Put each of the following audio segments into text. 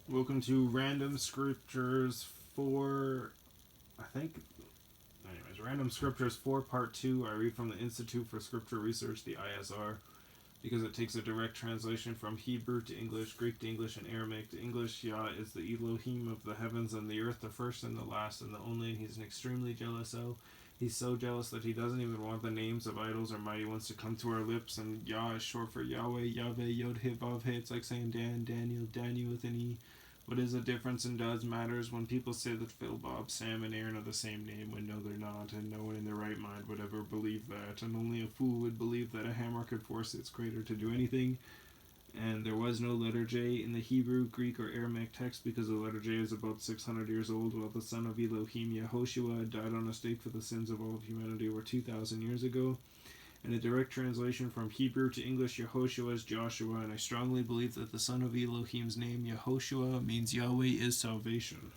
Welcome to Random Scriptures 4, Random Scriptures 4 Part 2. I read from the Institute for Scripture Research, the ISR, because it takes a direct translation from Hebrew to English, Greek to English, and Aramaic to English. Yah is the Elohim of the heavens and the earth, the first and the last and the only, and he's an extremely jealous El. He's so jealous that he doesn't even want the names of idols or mighty ones to come to our lips, and Yah is short for Yahweh, Yahweh, Yod He Vav He. It's like saying Dan, Daniel, Daniel with an E. What is the difference and does matters when people say that Phil, Bob, Sam, and Aaron are the same name when no they're not, and no one in their right mind would ever believe that, and only a fool would believe that a hammer could force its creator to do anything. And there was no letter J in the Hebrew, Greek, or Aramaic text because the letter J is about 600 years old, while the son of Elohim, Yahoshua, died on a stake for the sins of all of humanity over 2,000 years ago. And a direct translation from Hebrew to English, Yahoshua is Joshua, and I strongly believe that the son of Elohim's name, Yahoshua, means Yahweh is salvation.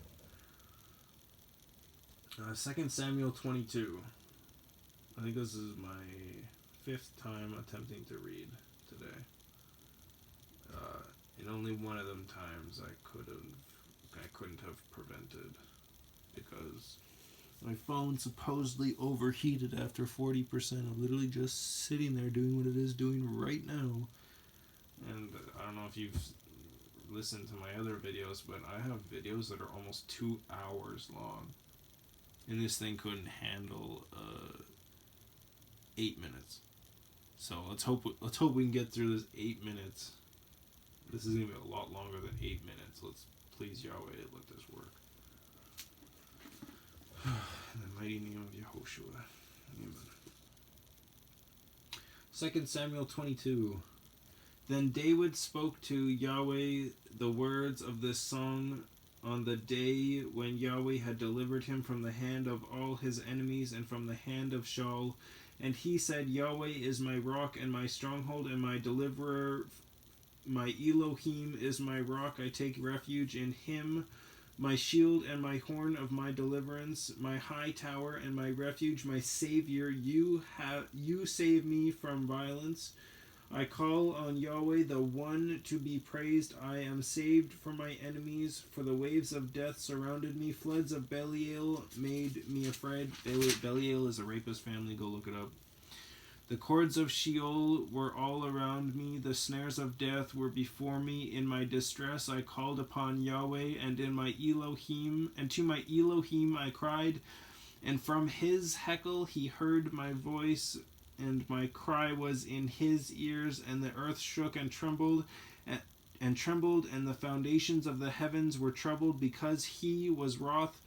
2 Samuel 22. I think this is my 5th time attempting to read today. In only one of them times I couldn't have prevented, because my phone supposedly overheated after 40%. I'm literally just sitting there doing what it is doing right now. And I don't know if you've listened to my other videos, but I have videos that are almost 2 hours long. And this thing couldn't handle 8 minutes. So let's hope we can get through this 8 minutes. This is going to be a lot longer than 8 minutes. Let's please Yahweh let this work. In the mighty name of Yahoshua. Amen. 2 Samuel 22. Then David spoke to Yahweh the words of this song on the day when Yahweh had delivered him from the hand of all his enemies and from the hand of Shaul. And he said, Yahweh is my rock and my stronghold and my deliverer. My Elohim is my rock. I take refuge in him. My shield and my horn of my deliverance, my high tower and my refuge, my Savior, you save me from violence. I call on Yahweh, the one to be praised. I am saved from my enemies, for the waves of death surrounded me. Floods of Belial made me afraid. Belial is a rapist family. Go look it up. The cords of Sheol were all around me. The snares of death were before me. In my distress I called upon Yahweh, and to my Elohim I cried. And from his heckle he heard my voice, and my cry was in his ears. And the earth shook and trembled, and the foundations of the heavens were troubled, because he was wroth.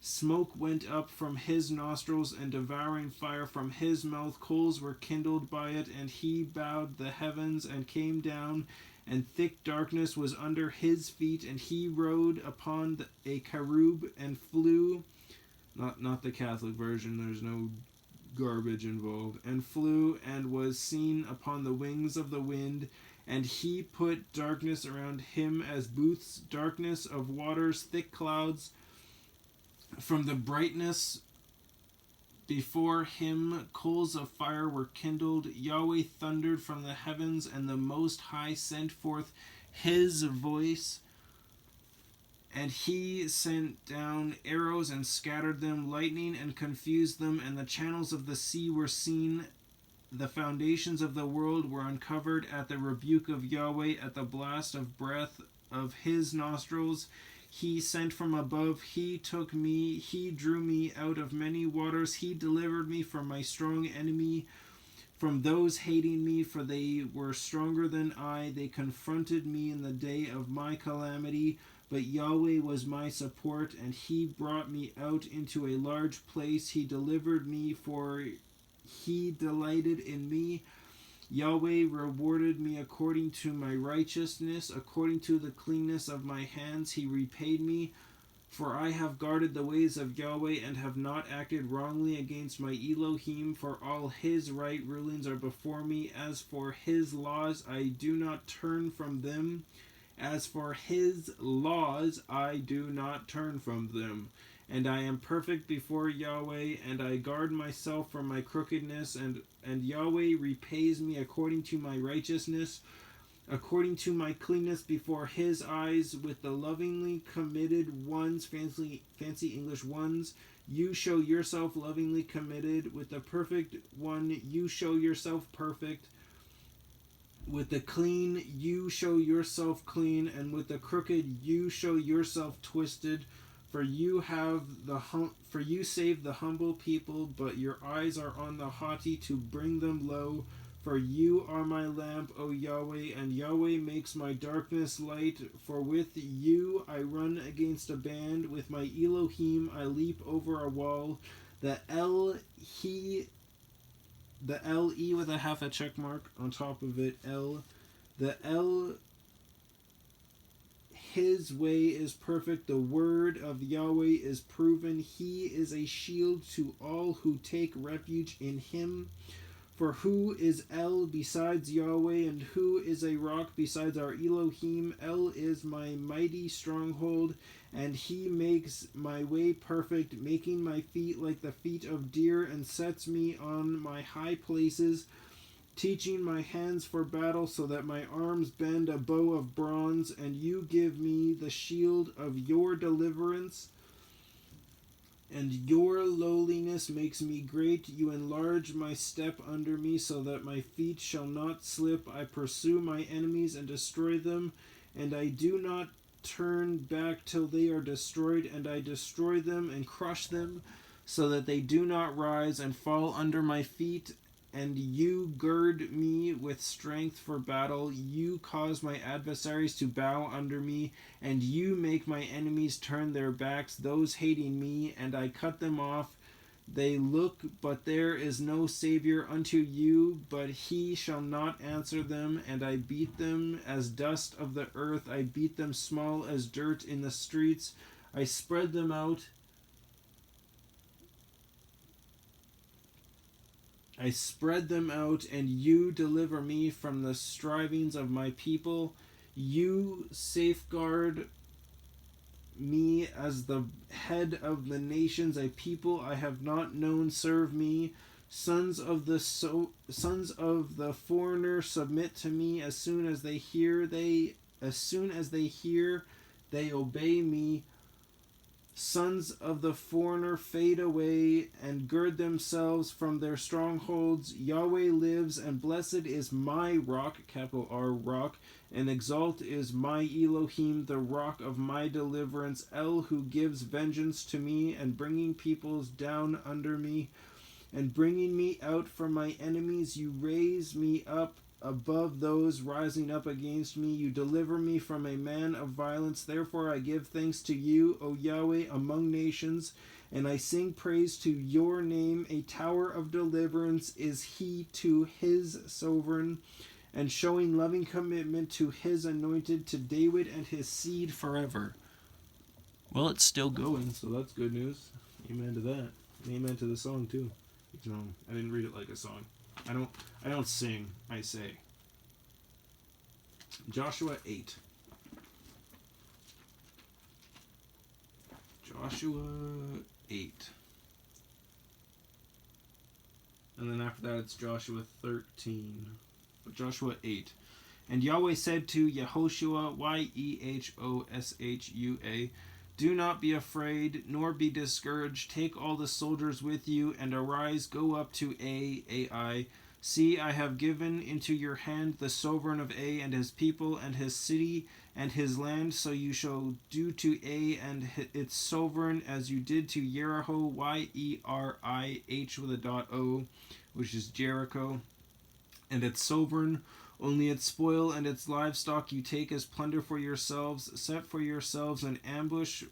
Smoke went up from his nostrils, and devouring fire from his mouth. Coals were kindled by it, and he bowed the heavens and came down, and thick darkness was under his feet, and he rode upon a cherub and flew. Not the Catholic version, there's no garbage involved. And flew and was seen upon the wings of the wind, and he put darkness around him as booths, darkness of waters, thick clouds. From the brightness before him, coals of fire were kindled. Yahweh thundered from the heavens, and the Most High sent forth his voice. And he sent down arrows and scattered them, lightning and confused them, and the channels of the sea were seen. The foundations of the world were uncovered at the rebuke of Yahweh, at the blast of breath of his nostrils. He sent from above, he took me, he drew me out of many waters, he delivered me from my strong enemy, from those hating me, for they were stronger than I. They confronted me in the day of my calamity, but Yahweh was my support, and he brought me out into a large place. He delivered me, for he delighted in me. Yahweh rewarded me according to my righteousness, according to the cleanness of my hands. He repaid me, for I have guarded the ways of Yahweh and have not acted wrongly against my Elohim, for all his right rulings are before me. As for his laws, I do not turn from them. As for his laws, I do not turn from them. And I am perfect before Yahweh, and I guard myself from my crookedness, and Yahweh repays me according to my righteousness, according to my cleanness before his eyes, with the lovingly committed ones, fancy English ones, you show yourself lovingly committed. With the perfect one, you show yourself perfect. With the clean, you show yourself clean, and with the crooked, you show yourself twisted. For you save the humble people, but your eyes are on the haughty to bring them low. For you are my lamp, O Yahweh, and Yahweh makes my darkness light. For with you I run against a band. With my Elohim I leap over a wall. The L-E with a half a check mark on top of it, L. The L, his way is perfect. The word of Yahweh is proven. He is a shield to all who take refuge in him. For who is El besides Yahweh, and who is a rock besides our Elohim? El is my mighty stronghold, and he makes my way perfect, making my feet like the feet of deer, and sets me on my high places, teaching my hands for battle, so that my arms bend a bow of bronze, and you give me the shield of your deliverance. And your lowliness makes me great. You enlarge my step under me, so that my feet shall not slip. I pursue my enemies and destroy them, and I do not turn back till they are destroyed, and I destroy them and crush them, so that they do not rise and fall under my feet. And you gird me with strength for battle. You cause my adversaries to bow under me, and you make my enemies turn their backs, those hating me, and I cut them off. They look, but there is no Savior unto you, but he shall not answer them, and I beat them as dust of the earth. I beat them small as dirt in the streets. I spread them out. And you deliver me from the strivings of my people. You safeguard me as the head of the nations. A people I have not known serve me. Sons of the foreigner submit to me. As soon as they hear, they obey me. Sons of the foreigner fade away and gird themselves from their strongholds. Yahweh lives, and blessed is my rock, capital R, rock, and exalt is my Elohim, the rock of my deliverance. El, who gives vengeance to me, and bringing peoples down under me, and bringing me out from my enemies. You raise me up above those rising up against me. You deliver me from a man of violence. Therefore I give thanks to you, O Yahweh, among nations, and I sing praise to your name. A tower of deliverance is he to his sovereign, and showing loving commitment to his anointed, to David and his seed forever. Well, it's still going, so that's good news. Amen to that. And amen to the song too. I didn't read it like a song. I don't sing, I say. Joshua 8. Joshua 8. And then after that it's Joshua 13. But Joshua 8. And Yahweh said to Yahoshua, Yehoshua, do not be afraid, nor be discouraged. Take all the soldiers with you, and arise, go up to Ai. See, I have given into your hand the sovereign of Ai and his people and his city and his land. So you shall do to Ai and its sovereign as you did to Jericho, Yerih with a dot O, which is Jericho, and its sovereign. Only its spoil and its livestock you take as plunder for yourselves. Set for yourselves an ambush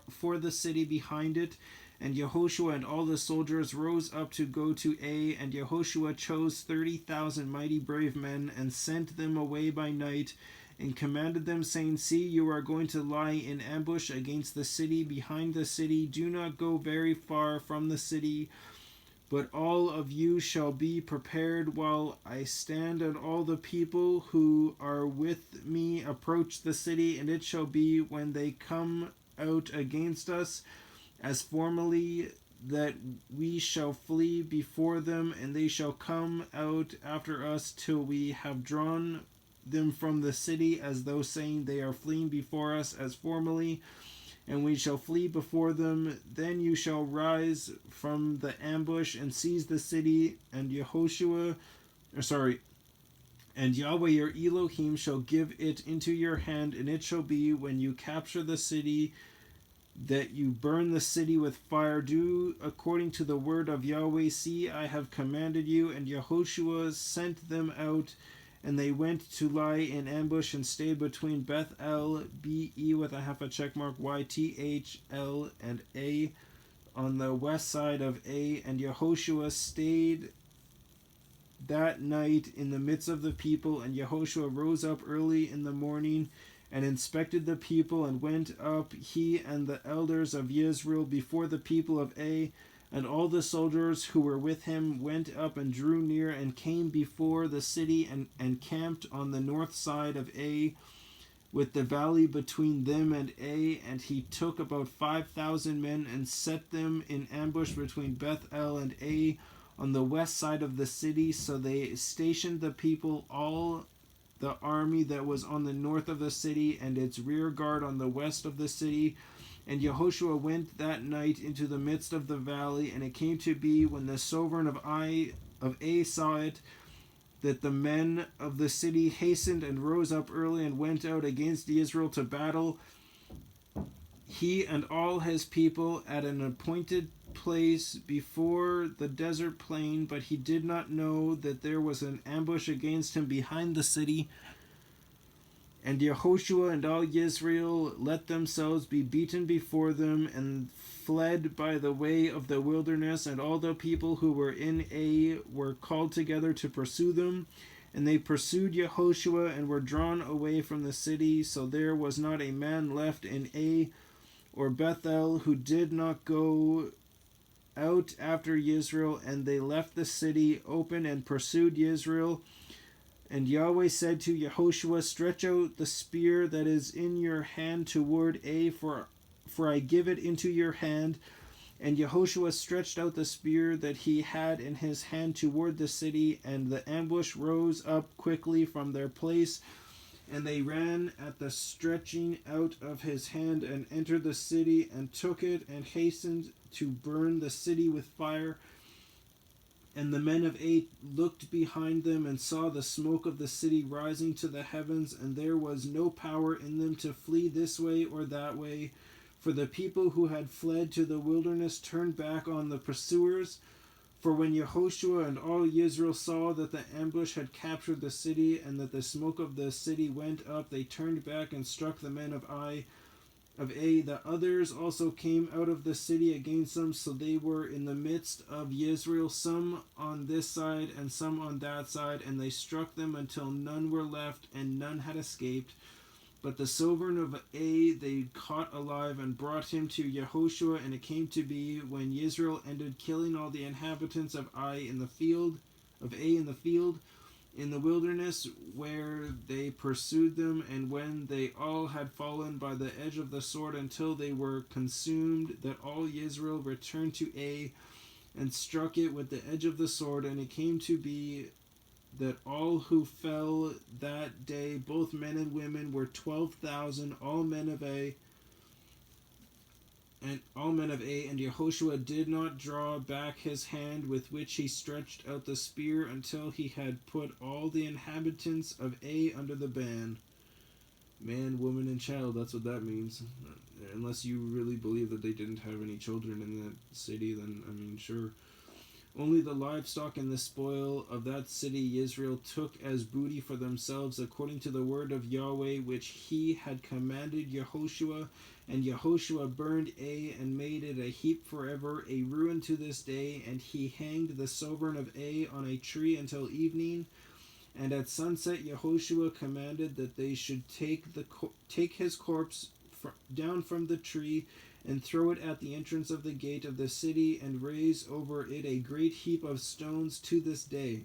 for the city behind it. And Yahoshua and all the soldiers rose up to go to Ai, and Yahoshua chose 30,000 mighty brave men, and sent them away by night, and commanded them, saying, See, you are going to lie in ambush against the city, behind the city. Do not go very far from the city, but all of you shall be prepared while I stand, and all the people who are with me approach the city. And it shall be when they come out against us, as formerly, that we shall flee before them, and they shall come out after us till we have drawn them from the city, as though saying, they are fleeing before us as formerly, and we shall flee before them. Then you shall rise from the ambush and seize the city, and and Yahweh your Elohim shall give it into your hand, and it shall be when you capture the city that you burn the city with fire. Do according to the word of Yahweh. See, I have commanded you. And Yahoshua sent them out, and they went to lie in ambush and stayed between Beth El, B-E with a half a check mark, Y-T-H-L, and A, on the west side of A. And Yahoshua stayed that night in the midst of the people. And Yahoshua rose up early in the morning and inspected the people, and went up, he and the elders of Israel, before the people of A, and all the soldiers who were with him went up and drew near and came before the city, and camped on the north side of A, with the valley between them and A. And he took about 5,000 men and set them in ambush between Beth El and A on the west side of the city. So they stationed the people, all the army that was on the north of the city, and its rear guard on the west of the city. And Yahoshua went that night into the midst of the valley. And it came to be, when the sovereign of A saw it, that the men of the city hastened and rose up early and went out against Israel to battle, he and all his people, at an appointed place before the desert plain. But he did not know that there was an ambush against him behind the city. And Yahoshua and all Israel let themselves be beaten before them, and fled by the way of the wilderness. And all the people who were in A were called together to pursue them. And they pursued Yahoshua, and were drawn away from the city. So there was not a man left in A or Bethel who did not go out after Israel. And they left the city open and pursued Israel. And Yahweh said to Yahoshua, stretch out the spear that is in your hand toward A, for I give it into your hand. And Yahoshua stretched out the spear that he had in his hand toward the city, and the ambush rose up quickly from their place. And they ran at the stretching out of his hand, and entered the city, and took it, and hastened to burn the city with fire. And the men of A looked behind them, and saw the smoke of the city rising to the heavens, and there was no power in them to flee this way or that way. For the people who had fled to the wilderness turned back on the pursuers. For when Yahoshua and all Israel saw that the ambush had captured the city, and that the smoke of the city went up, they turned back and struck the men of A. The others also came out of the city against them. So they were in the midst of Israel, some on this side and some on that side, and they struck them until none were left, and none had escaped. But the sovereign of A they caught alive, and brought him to Yahoshua. And it came to be, when Israel ended killing all the inhabitants of A in the field, in the wilderness, where they pursued them, and when they all had fallen by the edge of the sword until they were consumed, that all Israel returned to A, and struck it with the edge of the sword. And it came to be that all who fell that day, both men and women, were 12,000, all men of A. And Yahoshua did not draw back his hand with which he stretched out the spear, until he had put all the inhabitants of A under the ban. Man, woman, and child, that's what that means. Unless you really believe that they didn't have any children in that city, then, sure. Only the livestock and the spoil of that city Israel took as booty for themselves, according to the word of Yahweh, which he had commanded Yahoshua. And Yahoshua burned A, and made it a heap forever, a ruin to this day. And he hanged the sovereign of A on a tree until evening. And at sunset Yahoshua commanded that they should take his corpse down from the tree, and throw it at the entrance of the gate of the city, and raise over it a great heap of stones to this day.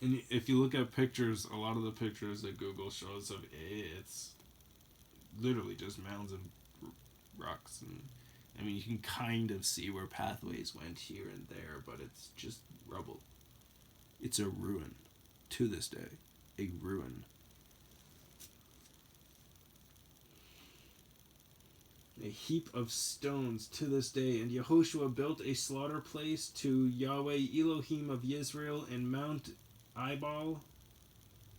And if you look at pictures, a lot of the pictures that Google shows of A, it's literally just mounds and rocks. And you can kind of see where pathways went here and there, but it's just rubble. It's a ruin to this day. a ruin. A heap of stones to this day. And Yahoshua built a slaughter place to Yahweh Elohim of Israel in Mount Ebal,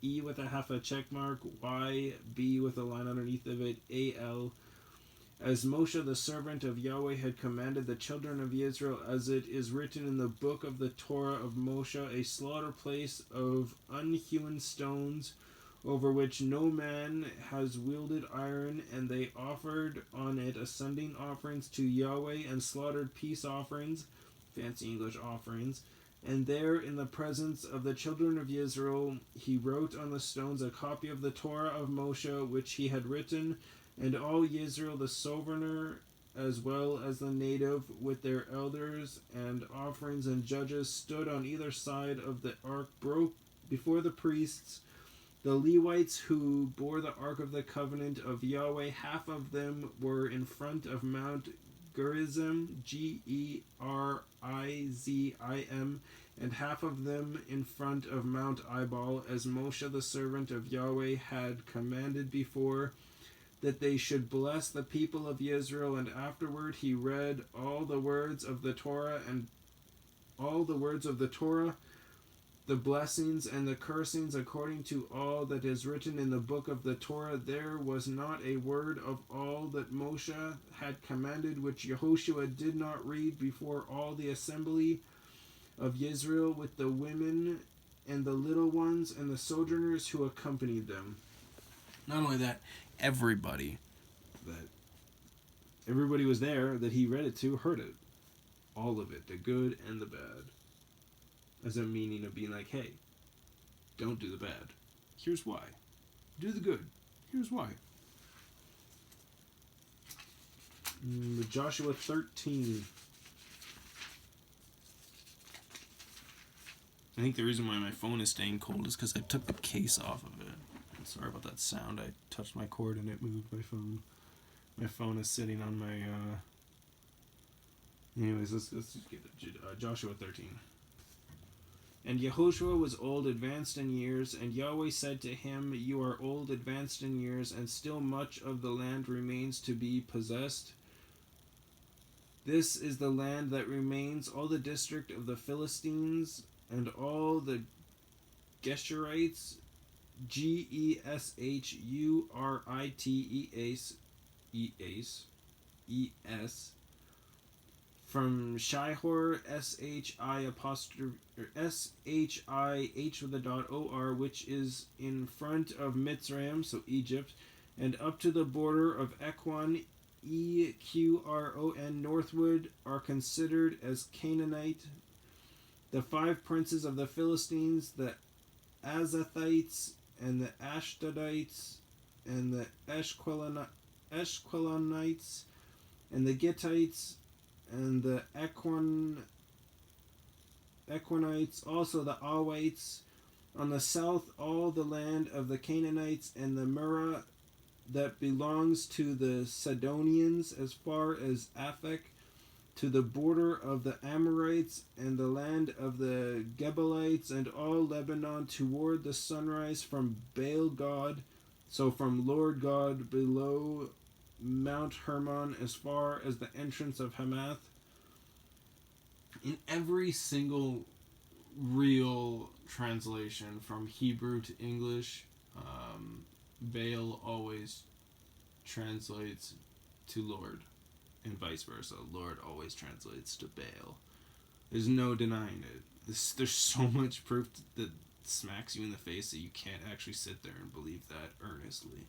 E with a half a check mark, Y, B with a line underneath of it, A-L, as Moshe the servant of Yahweh had commanded the children of Israel, as it is written in the book of the Torah of Moshe, a slaughter place of unhewn stones, over which no man has wielded iron, and they offered on it ascending offerings to Yahweh, and slaughtered peace offerings, fancy English offerings. And there, in the presence of the children of Israel, he wrote on the stones a copy of the Torah of Moshe, which he had written, and all Israel, the sovereigner, as well as the native, with their elders and offerings and judges, stood on either side of the ark, broke before the priests, the Levites who bore the ark of the covenant of Yahweh. Half of them were in front of Mount Gerizim, Gerizim, and half of them in front of Mount Ebal, as Moshe the servant of Yahweh had commanded before, that they should bless the people of Israel. And afterward he read all the words of the Torah, the blessings and the cursings, according to all that is written in the book of the Torah. There was not a word of all that Moshe had commanded which Yahoshua did not read before all the assembly of Israel, with the women and the little ones and the sojourners who accompanied them. Not only that, everybody was there that he read it to heard it. All of it, the good and the bad. As a meaning of being like, hey, don't do the bad. Here's why. Do the good. Here's why. Joshua 13. I think the reason why my phone is staying cold is because I took the case off of it. Sorry about that sound. I touched my cord and it moved my phone. My phone is sitting on my... Anyways, let's just get it. Joshua 13. And Yahoshua was old, advanced in years, and Yahweh said to him, you are old, advanced in years, and still much of the land remains to be possessed. This is the land that remains, all the district of the Philistines, and all the Geshurites, Geshuritees, from Shihor, Shih with a dot or, which is in front of Mitzrayim, so Egypt, and up to the border of Ekron, Eqron, northward, are considered as Canaanite. The 5 princes of the Philistines, the Azathites, and the Ashdodites, and the Eshkelonites, and the Gittites, and the Ekronites, also the Awites. On the south, all the land of the Canaanites, and the Murrah that belongs to the Sidonians, as far as Aphek, to the border of the Amorites, and the land of the Gebalites, and all Lebanon toward the sunrise, from Baal God, so from Lord God, below Mount Hermon, as far as the entrance of Hamath. In every single real translation from Hebrew to English, Baal always translates to Lord, and vice versa. Lord always translates to Baal. There's no denying it. There's so much proof that smacks you in the face that you can't actually sit there and believe that earnestly.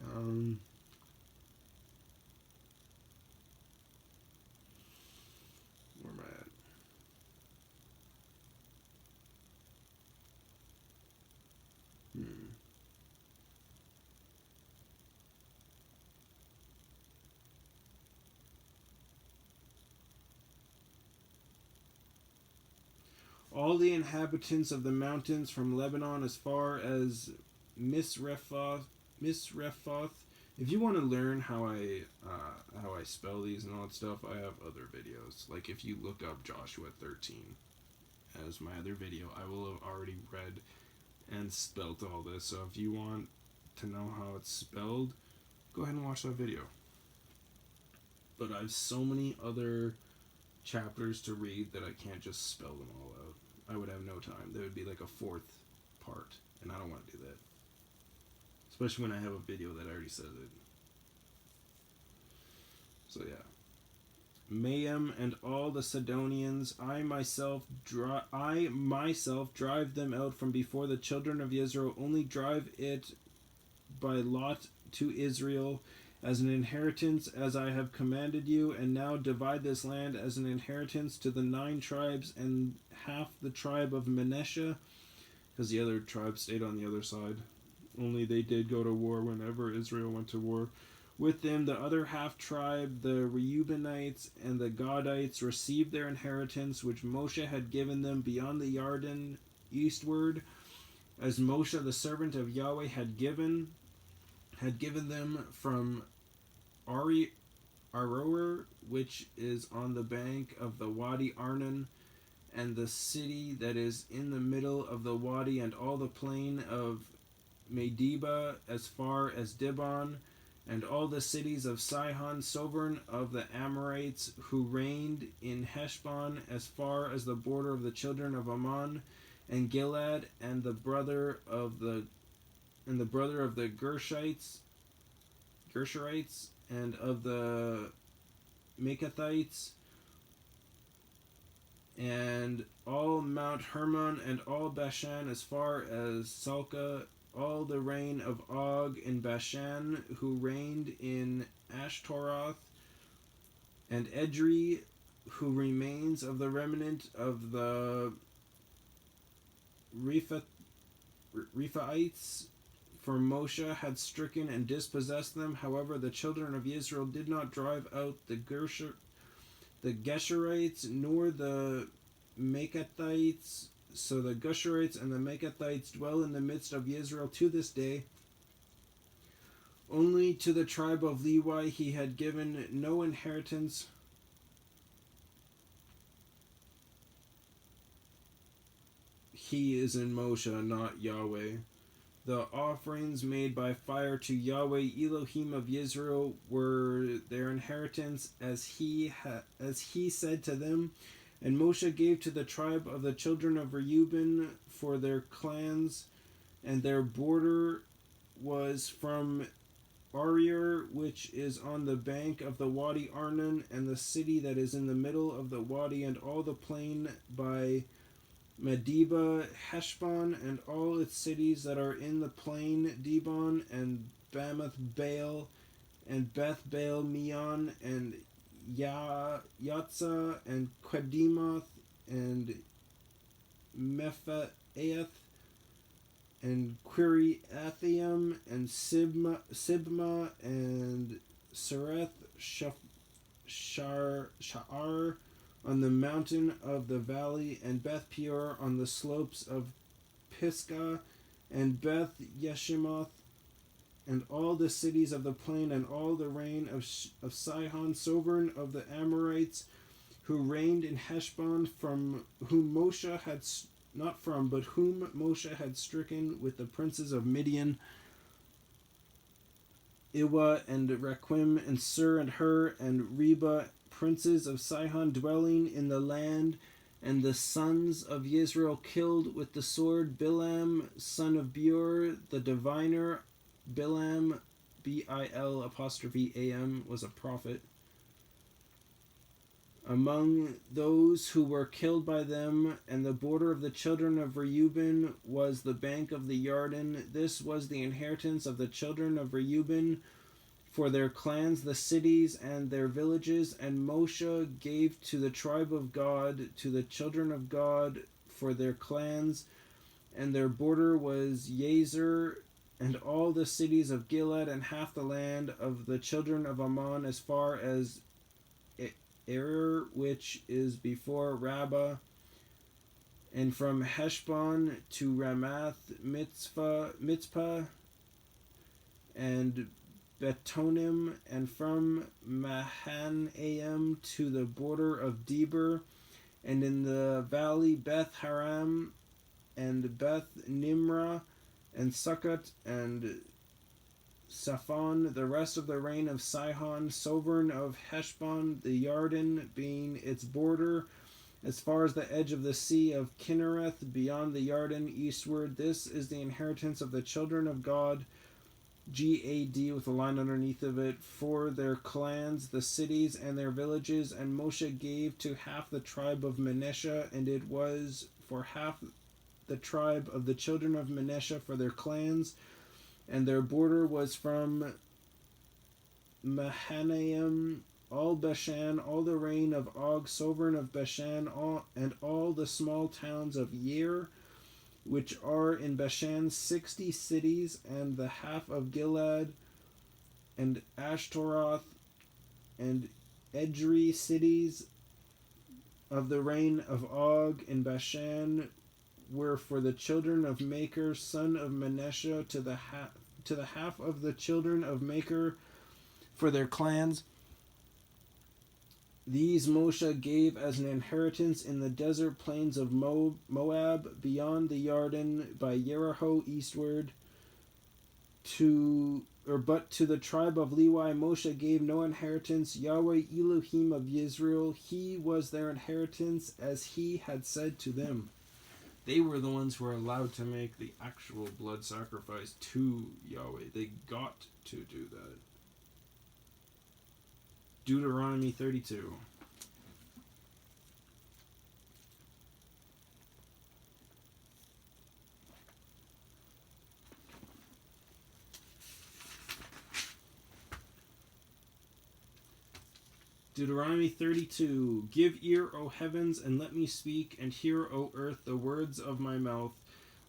Where am I at? All the inhabitants of the mountains from Lebanon as far as Misrephoth, If you want to learn how I spell these and all that stuff, I have other videos. Like if you look up Joshua 13 as my other video, I will have already read and spelt all this. So if you want to know how it's spelled, go ahead and watch that video. But I have so many other chapters to read that I can't just spell them all out. I would have no time. There would be like a fourth part, and I don't want to do that. Especially when I have a video that already says it. So yeah. Mayhem and all the Sidonians, I myself drive them out from before the children of Israel, only drive it by lot to Israel as an inheritance, as I have commanded you, and now divide this land as an inheritance to the 9 tribes and half the tribe of Manasseh, because the other tribes stayed on the other side. Only they did go to war whenever Israel went to war. With them, the other half tribe, the Reubenites and the Gadites, received their inheritance, which Moshe had given them beyond the Jordan eastward, as Moshe, the servant of Yahweh, had given them from Aroer, which is on the bank of the Wadi Arnon, and the city that is in the middle of the wadi, and all the plain of Medeba as far as Dibon, and all the cities of Sihon, sovereign of the Amorites, who reigned in Heshbon as far as the border of the children of Ammon, and Gilad, and the brother of the Gershurites, and of the Makathites, and all Mount Hermon, and all Bashan as far as Salca, all the reign of Og in Bashan, who reigned in Ashtaroth, and Edrei, who remains of the remnant of the Rephaites, for Moshe had stricken and dispossessed them. However, the children of Israel did not drive out the Geshurites, nor the Makathites. So the Geshurites and the Makathites dwell in the midst of Israel to this day. Only to the tribe of Levi he had given no inheritance. He is in Moshe, not Yahweh. The offerings made by fire to Yahweh Elohim of Israel were their inheritance, as he said to them. And Moshe gave to the tribe of the children of Reuben for their clans, and their border was from Aroer, which is on the bank of the Wadi Arnon, and the city that is in the middle of the wadi, and all the plain by Medeba, Heshbon, and all its cities that are in the plain, Dibon, and Bamoth Baal, and Beth Baal Meon, and Yatzah, and Quedemoth, and Mephaath, and Kiriathaim, and Sibma, and Sereth Sha'ar, on the mountain of the valley, and Beth Peor on the slopes of Pisgah, and Beth Yeshimoth, and all the cities of the plain, and all the reign of Sihon, sovereign of the Amorites, who reigned in Heshbon, from whom Moshe had whom Moshe had stricken with the princes of Midian, Iwa and Requim, and Sur and Hur, and Reba, princes of Sihon, dwelling in the land. And the sons of Israel killed with the sword Bilam, son of Beor, the diviner. Bilam, Bil', was a prophet. Among those who were killed by them, and the border of the children of Reuben was the bank of the Jordan. This was the inheritance of the children of Reuben for their clans, the cities and their villages. And Moshe gave to the tribe of God, to the children of God, for their clans, and their border was Yazer, and all the cities of Gilead, and half the land of the children of Ammon, as far as which is before Rabbah, and from Heshbon to Ramath Mitzpah, and Betonim, and from Mahanaim to the border of Deber, and in the valley Beth Haram, and Beth Nimrah, and Sukkot, and Saphon, the rest of the reign of Sihon, sovereign of Heshbon, the Yarden being its border, as far as the edge of the sea of Kinnereth, beyond the Yarden eastward. This is the inheritance of the children of God, Gad, with a line underneath of it, for their clans, the cities, and their villages. And Moshe gave to half the tribe of Manasseh, and it was for half the tribe of the children of Manasseh for their clans. And their border was from Mahanaim, all Bashan, all the reign of Og, sovereign of Bashan, and all the small towns of Yair, which are in Bashan, 60 cities, and the half of Gilead, and Ashtaroth, and Edrei, cities of the reign of Og in Bashan, were for the children of Machir, son of Manasseh, to the half of the children of Machir for their clans. These Moshe gave as an inheritance in the desert plains of Moab, beyond the Yarden, by Jericho eastward. But to the tribe of Levi Moshe gave no inheritance. Yahweh Elohim of Israel, he was their inheritance, as he had said to them. They were the ones who were allowed to make the actual blood sacrifice to Yahweh. They got to do that. Deuteronomy 32. Deuteronomy 32. Give ear, O heavens, and let me speak, and hear, O earth, the words of my mouth.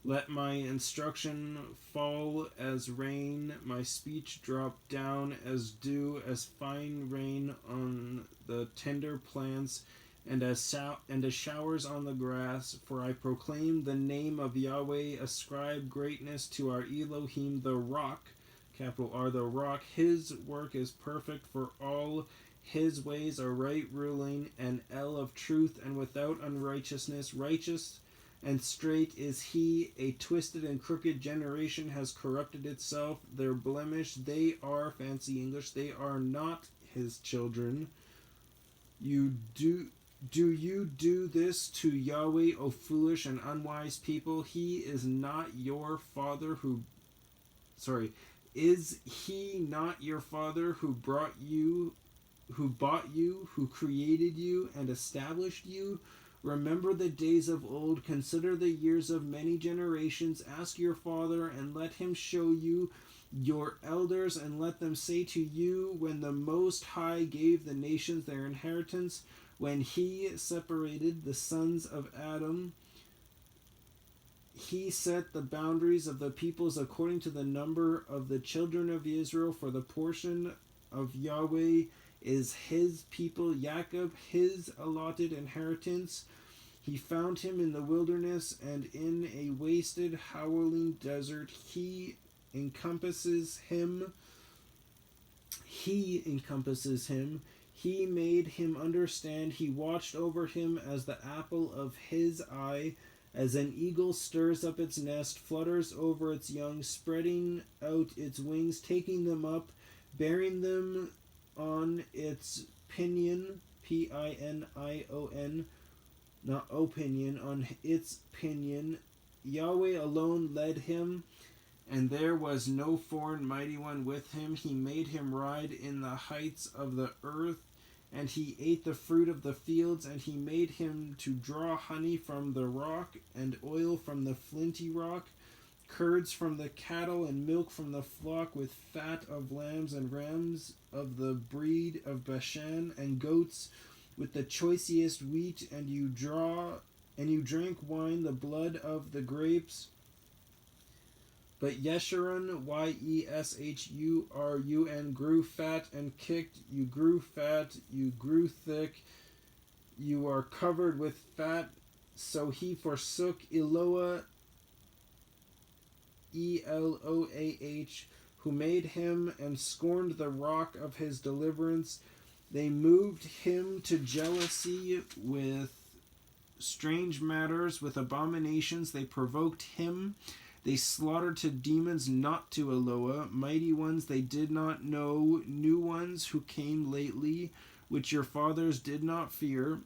Let my instruction fall as rain, my speech drop down as dew, as fine rain on the tender plants, and as showers on the grass. For I proclaim the name of Yahweh, ascribe greatness to our Elohim, the rock, capital R, the rock. His work is perfect, for all his ways are right ruling, and El of truth, and without unrighteousness. Righteous and straight is he. A twisted and crooked generation has corrupted itself. Their blemish, they are, fancy English, they are not his children. Do you do this to Yahweh, O foolish and unwise people? Is he not your father who bought you, who created you and established you? Remember the days of old, consider the years of many generations. Ask your father, and let him show you your elders, and let them say to you, when the Most High gave the nations their inheritance, when he separated the sons of Adam, he set the boundaries of the peoples according to the number of the children of Israel, for the portion of Yahweh is his people, Jacob, his allotted inheritance. He found him in the wilderness and in a wasted, howling desert. He encompasses him. He made him understand. He watched over him as the apple of his eye. As an eagle stirs up its nest, flutters over its young, spreading out its wings, taking them up, bearing them on its pinion, Pinion, not opinion, on its pinion. Yahweh alone led him, and there was no foreign mighty one with him. He made him ride in the heights of the earth, and he ate the fruit of the fields, and he made him to draw honey from the rock, and oil from the flinty rock, curds from the cattle, and milk from the flock, with fat of lambs and rams of the breed of Bashan, and goats with the choicest wheat. And you drank wine, the blood of the grapes. But Yeshurun, Yeshurun, grew fat and kicked. You grew fat, you grew thick, you are covered with fat. So he forsook Eloah, Eloah, who made him and scorned the rock of his deliverance. They moved him to jealousy with strange matters, with abominations. They provoked him. They slaughtered to demons, not to Eloah. Mighty ones they did not know, new ones who came lately, which your fathers did not fear.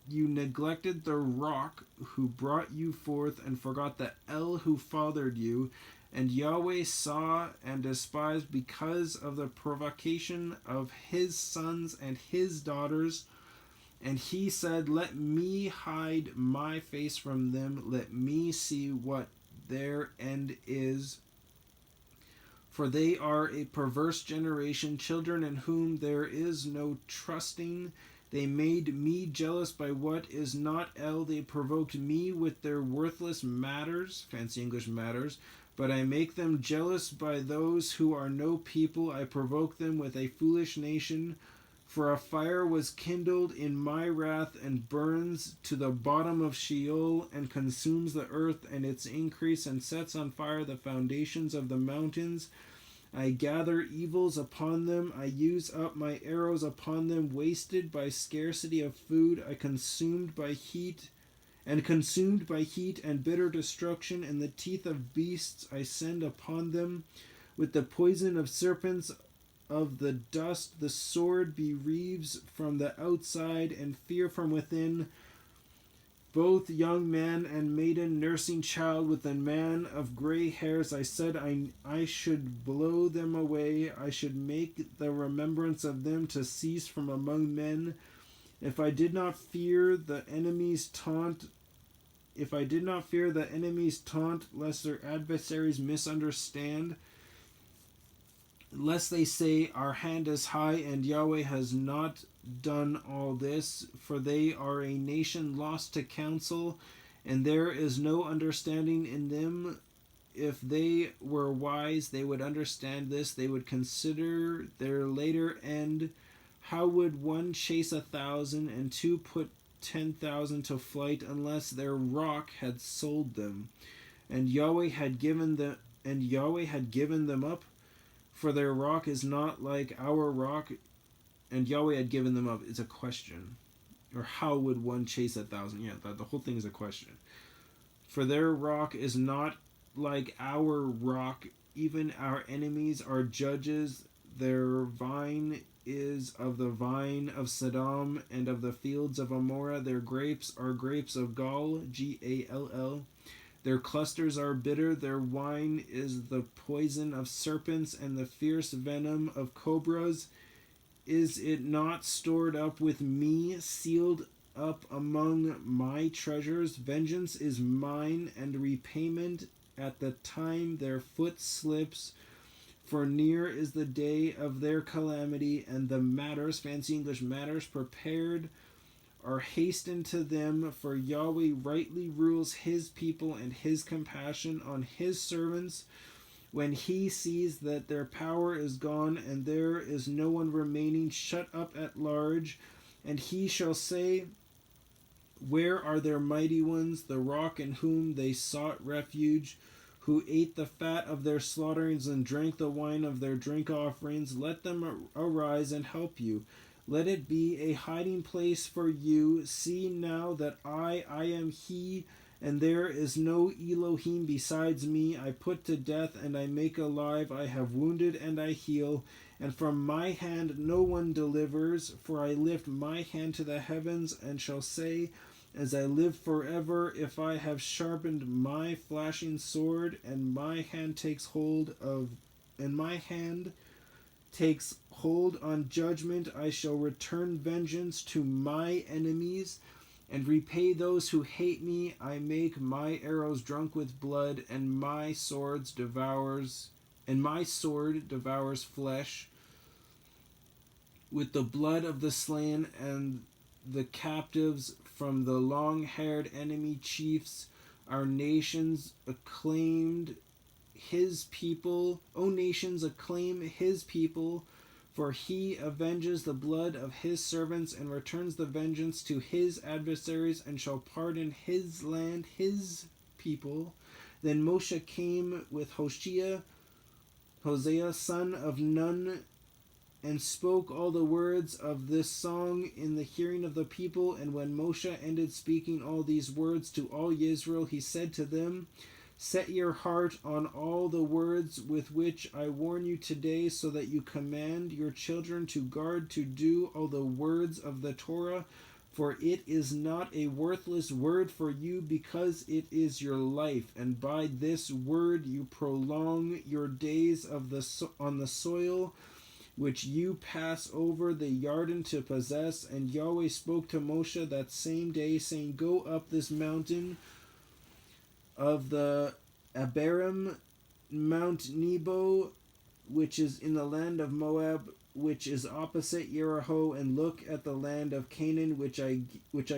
You neglected the rock who brought you forth, and forgot the El who fathered you. And Yahweh saw and despised because of the provocation of his sons and his daughters. And he said, let me hide my face from them. Let me see what their end is. For they are a perverse generation, children in whom there is no trusting. They made me jealous by what is not El. They provoked me with their worthless matters, fancy English matters. But I make them jealous by those who are no people. I provoke them with a foolish nation. For a fire was kindled in my wrath, and burns to the bottom of Sheol, and consumes the earth and its increase, and sets on fire the foundations of the mountains. I gather evils upon them. I use up my arrows upon them, wasted by scarcity of food. I consumed by heat and bitter destruction, and the teeth of beasts I send upon them. With the poison of serpents of the dust, the sword bereaves from the outside, and fear from within. Both young man and maiden nursing child with a man of gray hairs, I said I should blow them away. I should make the remembrance of them to cease from among men. If I did not fear the enemy's taunt, lest their adversaries misunderstand, lest they say, our hand is high, and Yahweh has not done all this. For they are a nation lost to counsel, and there is no understanding in them. If they were wise, they would understand this. They would consider their later end. How would one chase 1,000 and two put 10,000 to flight, unless their rock had sold them, and Yahweh had given them up? For their rock is not like our rock, and Yahweh had given them up. It's a question. Or how would one chase 1,000? Yeah, the whole thing is a question. For their rock is not like our rock. Even our enemies are judges. Their vine is of the vine of Sodom, and of the fields of Amorah. Their grapes are grapes of gall, Gall. Their clusters are bitter. Their wine is the poison of serpents, and the fierce venom of cobras. Is it not stored up with me, sealed up among my treasures? Vengeance is mine, and repayment at the time their foot slips. For near is the day of their calamity, and the matters, fancy English matters, prepared are hastened to them. For Yahweh rightly rules his people, and his compassion on his servants, when he sees that their power is gone, and there is no one remaining, shut up at large. And he shall say, where are their mighty ones, the rock in whom they sought refuge, who ate the fat of their slaughterings and drank the wine of their drink offerings? Let them arise and help you. Let it be a hiding place for you. See now that I am he, and there is no Elohim besides me. I put to death and I make alive. I have wounded and I heal. And from my hand no one delivers. For I lift my hand to the heavens, and shall say, as I live forever, if I have sharpened my flashing sword, and my hand takes hold on judgment, I shall return vengeance to my enemies, and repay those who hate me. I make my arrows drunk with blood, and my sword devours flesh. With the blood of the slain and the captives from the long-haired enemy chiefs, our nations acclaimed his people. O nations, acclaim his people, for he avenges the blood of his servants, and returns the vengeance to his adversaries, and shall pardon his land, his people. Then Moshe came with Hoshea, Hosea, son of Nun, and spoke all the words of this song in the hearing of the people. And when Moshe ended speaking all these words to all Israel, he said to them, set your heart on all the words with which I warn you today, so that you command your children to guard to do all the words of the Torah, for it is not a worthless word for you, because it is your life, and by this word you prolong your days on the soil which you pass over the Yarden to possess. And Yahweh spoke to Moshe that same day, saying, go up this mountain of the Abarim, Mount Nebo, which is in the land of Moab, which is opposite Jericho, and look at the land of Canaan, which I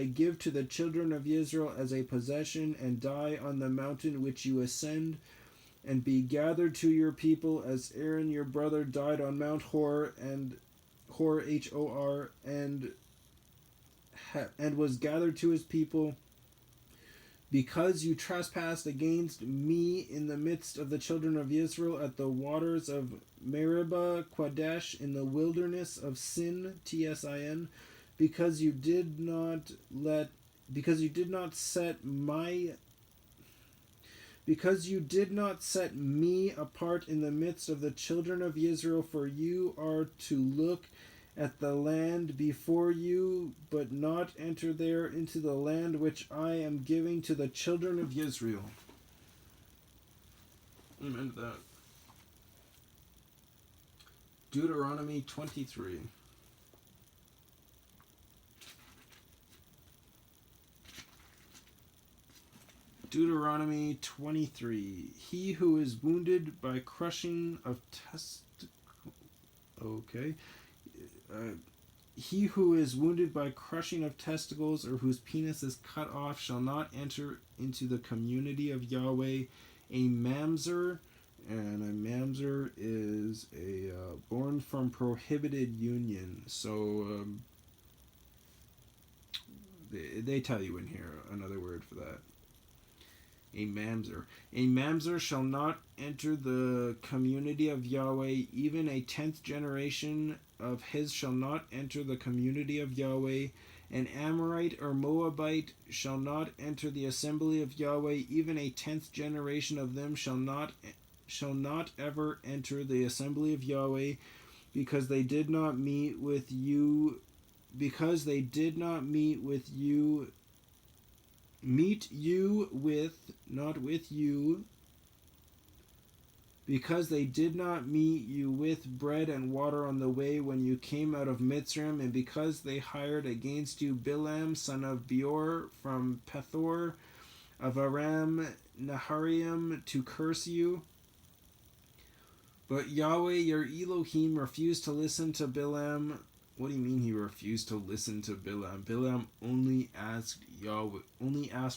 give to the children of Israel as a possession, and die on the mountain which you ascend, and be gathered to your people, as Aaron your brother died on Mount Hor, and Hor, Hor, and was gathered to his people, because you trespassed against me in the midst of the children of Israel at the waters of Meribah Kadesh in the wilderness of Sin, Tsin, because you did not set me apart in the midst of the children of Israel, for you are to look at the land before you, but not enter there into the land which I am giving to the children of Israel. Amen to that. Deuteronomy 23. Deuteronomy 23. He who is wounded by crushing of he who is wounded by crushing of testicles, or whose penis is cut off, shall not enter into the community of Yahweh. A mamzer, and a mamzer is a born from prohibited union. So they tell you in here another word for that. A mamzer. A mamzer shall not enter the community of Yahweh. Even a 10th generation of his shall not enter the community of Yahweh. An Amorite or Moabite shall not enter the assembly of Yahweh. Even a 10th generation of them shall not ever enter the assembly of Yahweh, because they did not meet with you. Because they did not meet with you. Meet you with, not with you, because they did not meet you with bread and water on the way when you came out of Mitzrayim, and because they hired against you Bilam, son of Beor, from Pethor of Aram Naharaim, to curse you. But Yahweh your Elohim refused to listen to Bilam. What do you mean he refused to listen to Bilam? Bilam only asked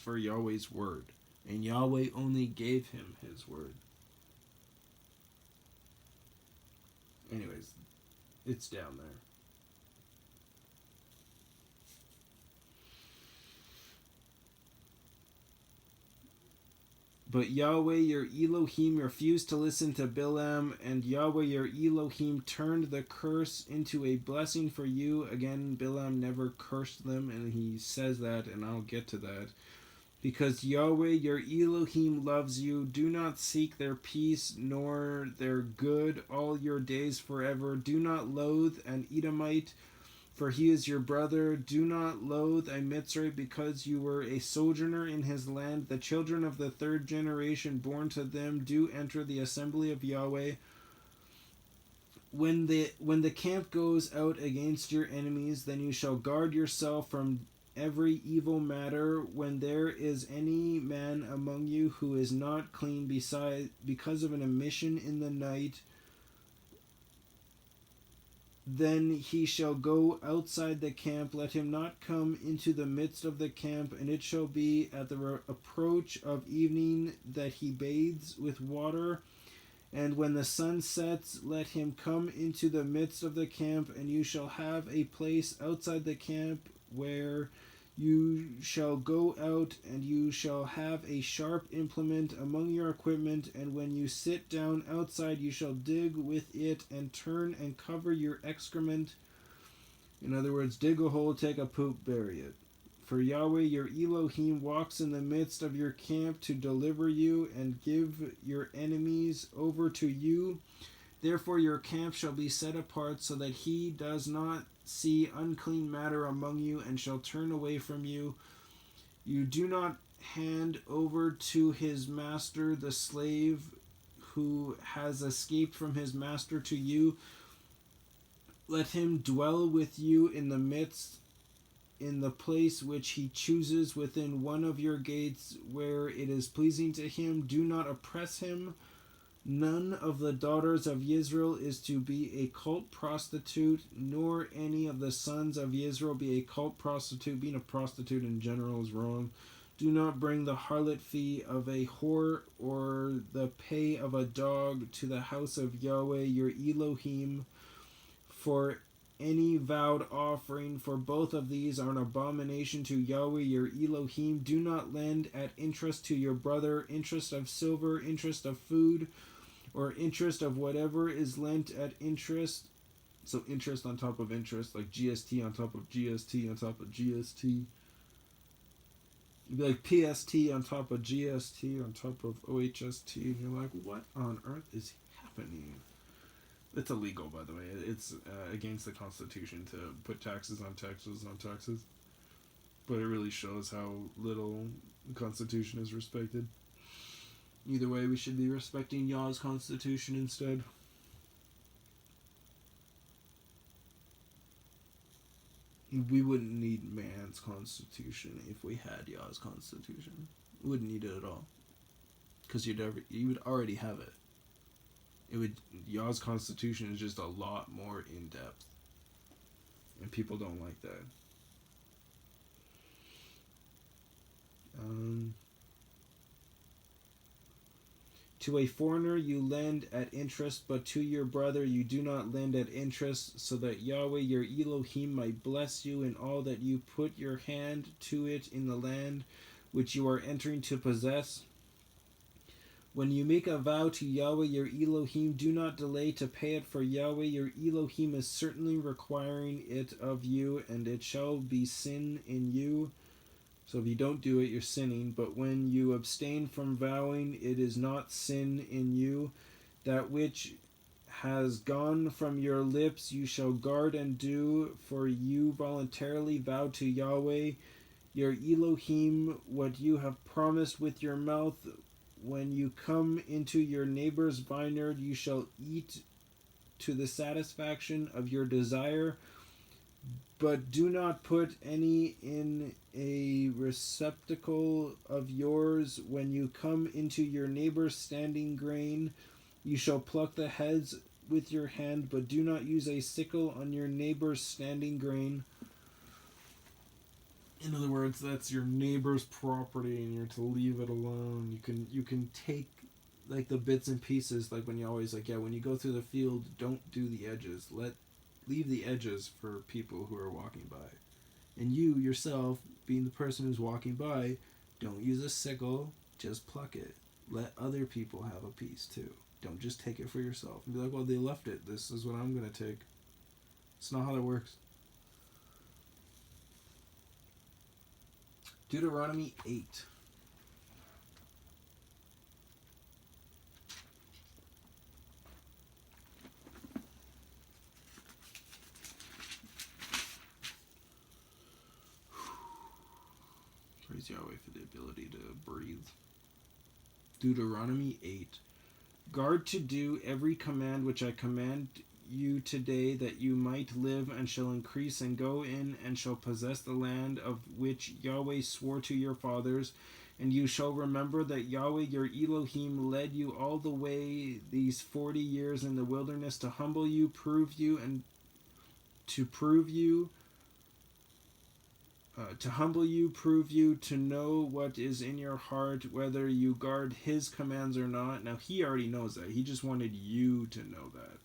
for Yahweh's word, and Yahweh only gave him his word. Anyways, it's down there. But Yahweh your Elohim refused to listen to Bilam, and Yahweh your Elohim turned the curse into a blessing for you. Again, Bilam never cursed them, and he says that, and I'll get to that. Because Yahweh your Elohim loves you, do not seek their peace nor their good all your days forever. Do not loathe an Edomite, for he is your brother. Do not loathe a Mitzrayim, because you were a sojourner in his land. The children of the 3rd generation born to them do enter the assembly of Yahweh. When the camp goes out against your enemies, then you shall guard yourself from every evil matter. When there is any man among you who is not clean because of an emission in the night, then he shall go outside the camp. Let him not come into the midst of the camp. And it shall be at the approach of evening that he bathes with water. And when the sun sets, let him come into the midst of the camp. And you shall have a place outside the camp where You shall go out, and you shall have a sharp implement among your equipment, and when you sit down outside, you shall dig with it, and turn and cover your excrement. In other words, dig a hole, take a poop, bury it. For Yahweh your Elohim walks in the midst of your camp to deliver you and give your enemies over to you. Therefore your camp shall be set apart, so that he does not see unclean matter among you, and shall turn away from you. You do not hand over to his master the slave who has escaped from his master to you. Let him dwell with you in the midst, in the place which he chooses within one of your gates, where it is pleasing to him. Do not oppress him. None of the daughters of Israel is to be a cult prostitute, nor any of the sons of Israel be a cult prostitute. Being a prostitute in general is wrong. Do not bring the harlot fee of a whore or the pay of a dog to the house of Yahweh your Elohim, for any vowed offering, for both of these are an abomination to Yahweh your Elohim. Do not lend at interest to your brother, interest of silver, interest of food, or interest of whatever is lent at interest. So interest on top of interest, like GST on top of GST on top of GST. It'd be like PST on top of GST on top of OHST. And you're like, what on earth is happening? It's illegal, by the way. It's against the Constitution to put taxes on taxes on taxes. But it really shows how little the Constitution is respected. Either way, we should be respecting Yah's Constitution instead. We wouldn't need man's Constitution if we had Yah's Constitution. We wouldn't need it at all. Because you would already have it. Yah's Constitution is just a lot more in depth. And people don't like that. To a foreigner you lend at interest, but to your brother you do not lend at interest, so that Yahweh your Elohim might bless you in all that you put your hand to it in the land which you are entering to possess. When you make a vow to Yahweh your Elohim, do not delay to pay it, for Yahweh your Elohim is certainly requiring it of you, and it shall be sin in you. So if you don't do it, you're sinning. But when you abstain from vowing, it is not sin in you. That which has gone from your lips you shall guard and do, for you voluntarily vowed to Yahweh your Elohim what you have promised with your mouth. When you come into your neighbor's vineyard, you shall eat to the satisfaction of your desire, but do not put any in a receptacle of yours. When you come into your neighbor's standing grain, you shall pluck the heads with your hand, but do not use a sickle on your neighbor's standing grain. In other words, that's your neighbor's property, and you're to leave it alone. You can take like the bits and pieces, like when you always when you go through the field, don't do the edges. Leave the edges for people who are walking by. And you yourself, being the person who's walking by, don't use a sickle, just pluck it. Let other people have a piece too. Don't just take it for yourself and be like, well, they left it, this is what I'm gonna take. It's not how that works. Deuteronomy 8. Praise Yahweh for the ability to breathe. Deuteronomy 8. Guard to do every command which I command you today, that you might live and shall increase and go in and shall possess the land of which Yahweh swore to your fathers. And you shall remember that Yahweh your Elohim led you all the way these 40 years in the wilderness to humble you, prove you, to know what is in your heart, whether you guard his commands or not. Now he already knows that. He just wanted you to know that.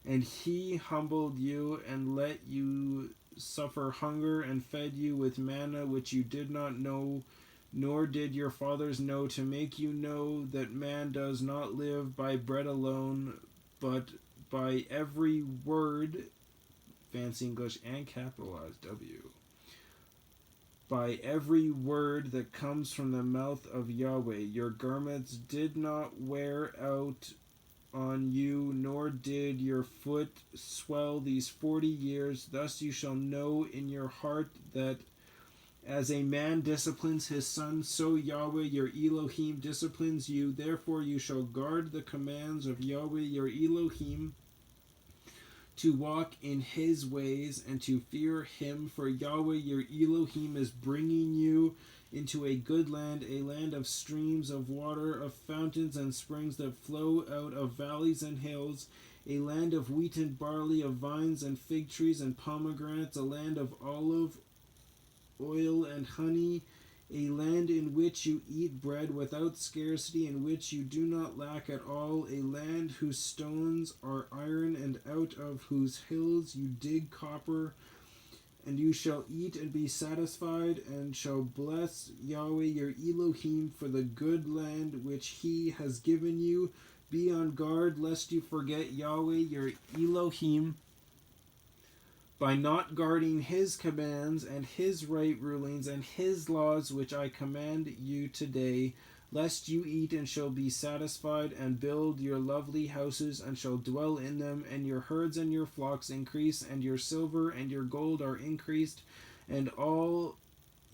And he humbled you and let you suffer hunger and fed you with manna which you did not know, nor did your fathers know, to make you know that man does not live by bread alone, but by every word, fancy English and capitalized W, by every word that comes from the mouth of Yahweh. Your garments did not wear out on you, nor did your foot swell these 40 years. Thus you shall know in your heart that as a man disciplines his son, so Yahweh your Elohim disciplines you. Therefore you shall guard the commands of Yahweh your Elohim, to walk in his ways and to fear him. For Yahweh your Elohim is bringing you into a good land, a land of streams of water, of fountains and springs that flow out of valleys and hills, a land of wheat and barley, of vines and fig trees and pomegranates, a land of olive oil and honey, a land in which you eat bread without scarcity, in which you do not lack at all, a land whose stones are iron, and out of whose hills you dig copper. And you shall eat and be satisfied, and shall bless Yahweh your Elohim for the good land which he has given you. Be on guard lest you forget Yahweh your Elohim by not guarding his commands and his right rulings and his laws which I command you today, lest you eat and shall be satisfied, and build your lovely houses and shall dwell in them, and your herds and your flocks increase, and your silver and your gold are increased, and all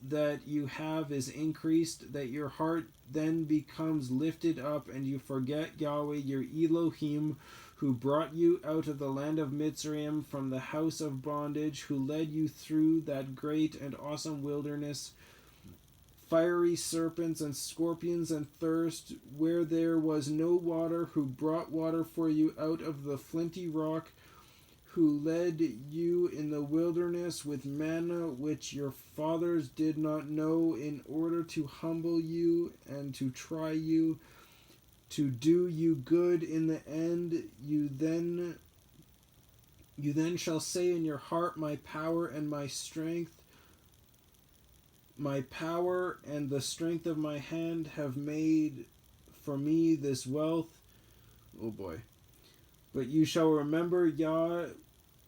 that you have is increased, that your heart then becomes lifted up, and you forget Yahweh your Elohim, who brought you out of the land of Mitzrayim from the house of bondage, who led you through that great and awesome wilderness, fiery serpents and scorpions and thirst, where there was no water, who brought water for you out of the flinty rock, who led you in the wilderness with manna which your fathers did not know, in order to humble you and to try you, to do you good in the end. You then shall say in your heart, my power and my strength, my power and the strength of my hand have made for me this wealth. Oh boy. But you shall remember Yahweh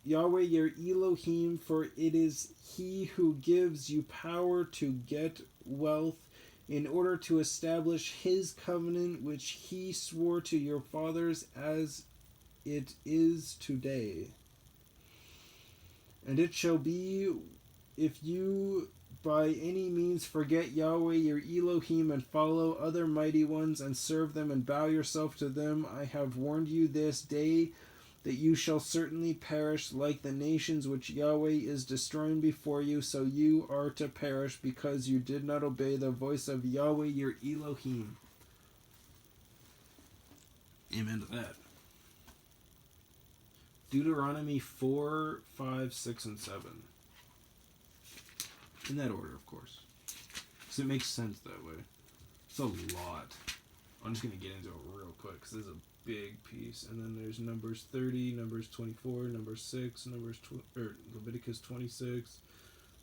your Elohim, for it is he who gives you power to get wealth, in order to establish his covenant which he swore to your fathers, as it is today. And it shall be, if you by any means forget Yahweh your Elohim, and follow other mighty ones, and serve them, and bow yourself to them, I have warned you this day, that you shall certainly perish like the nations which Yahweh is destroying before you. So you are to perish, because you did not obey the voice of Yahweh your Elohim. Amen to that. Deuteronomy 4, 5, 6, and 7. In that order, of course. Because it makes sense that way. It's a lot. I'm just going to get into it real quick, because this is a big piece. And then there's Numbers 30, Numbers 24, Numbers 6, Leviticus 26,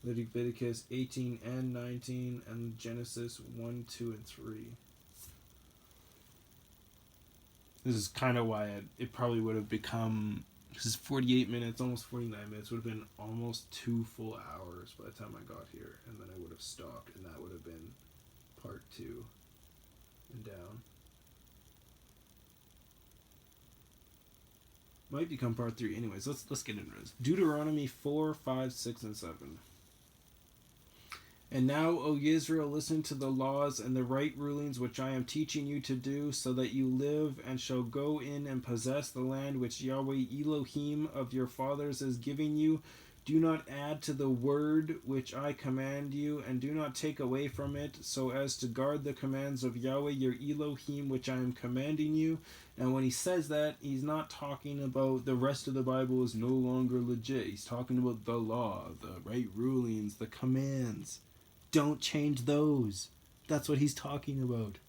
Leviticus 18 and 19, and Genesis 1, 2, and 3. This is kind of why it probably would have become... This is 48 minutes, almost 49 minutes. Would have been almost 2 full hours by the time I got here. And then I would have stopped, and that would have been part 2 and down. Might become part 3. Anyways, let's get into this. Deuteronomy 4, 5, 6, and 7. And now, O Israel, listen to the laws and the right rulings which I am teaching you to do, so that you live and shall go in and possess the land which Yahweh Elohim of your fathers is giving you. Do not add to the word which I command you, and do not take away from it, so as to guard the commands of Yahweh your Elohim which I am commanding you. Now when he says that, he's not talking about the rest of the Bible is no longer legit. He's talking about the law, the right rulings, the commands. Don't change those. That's what he's talking about.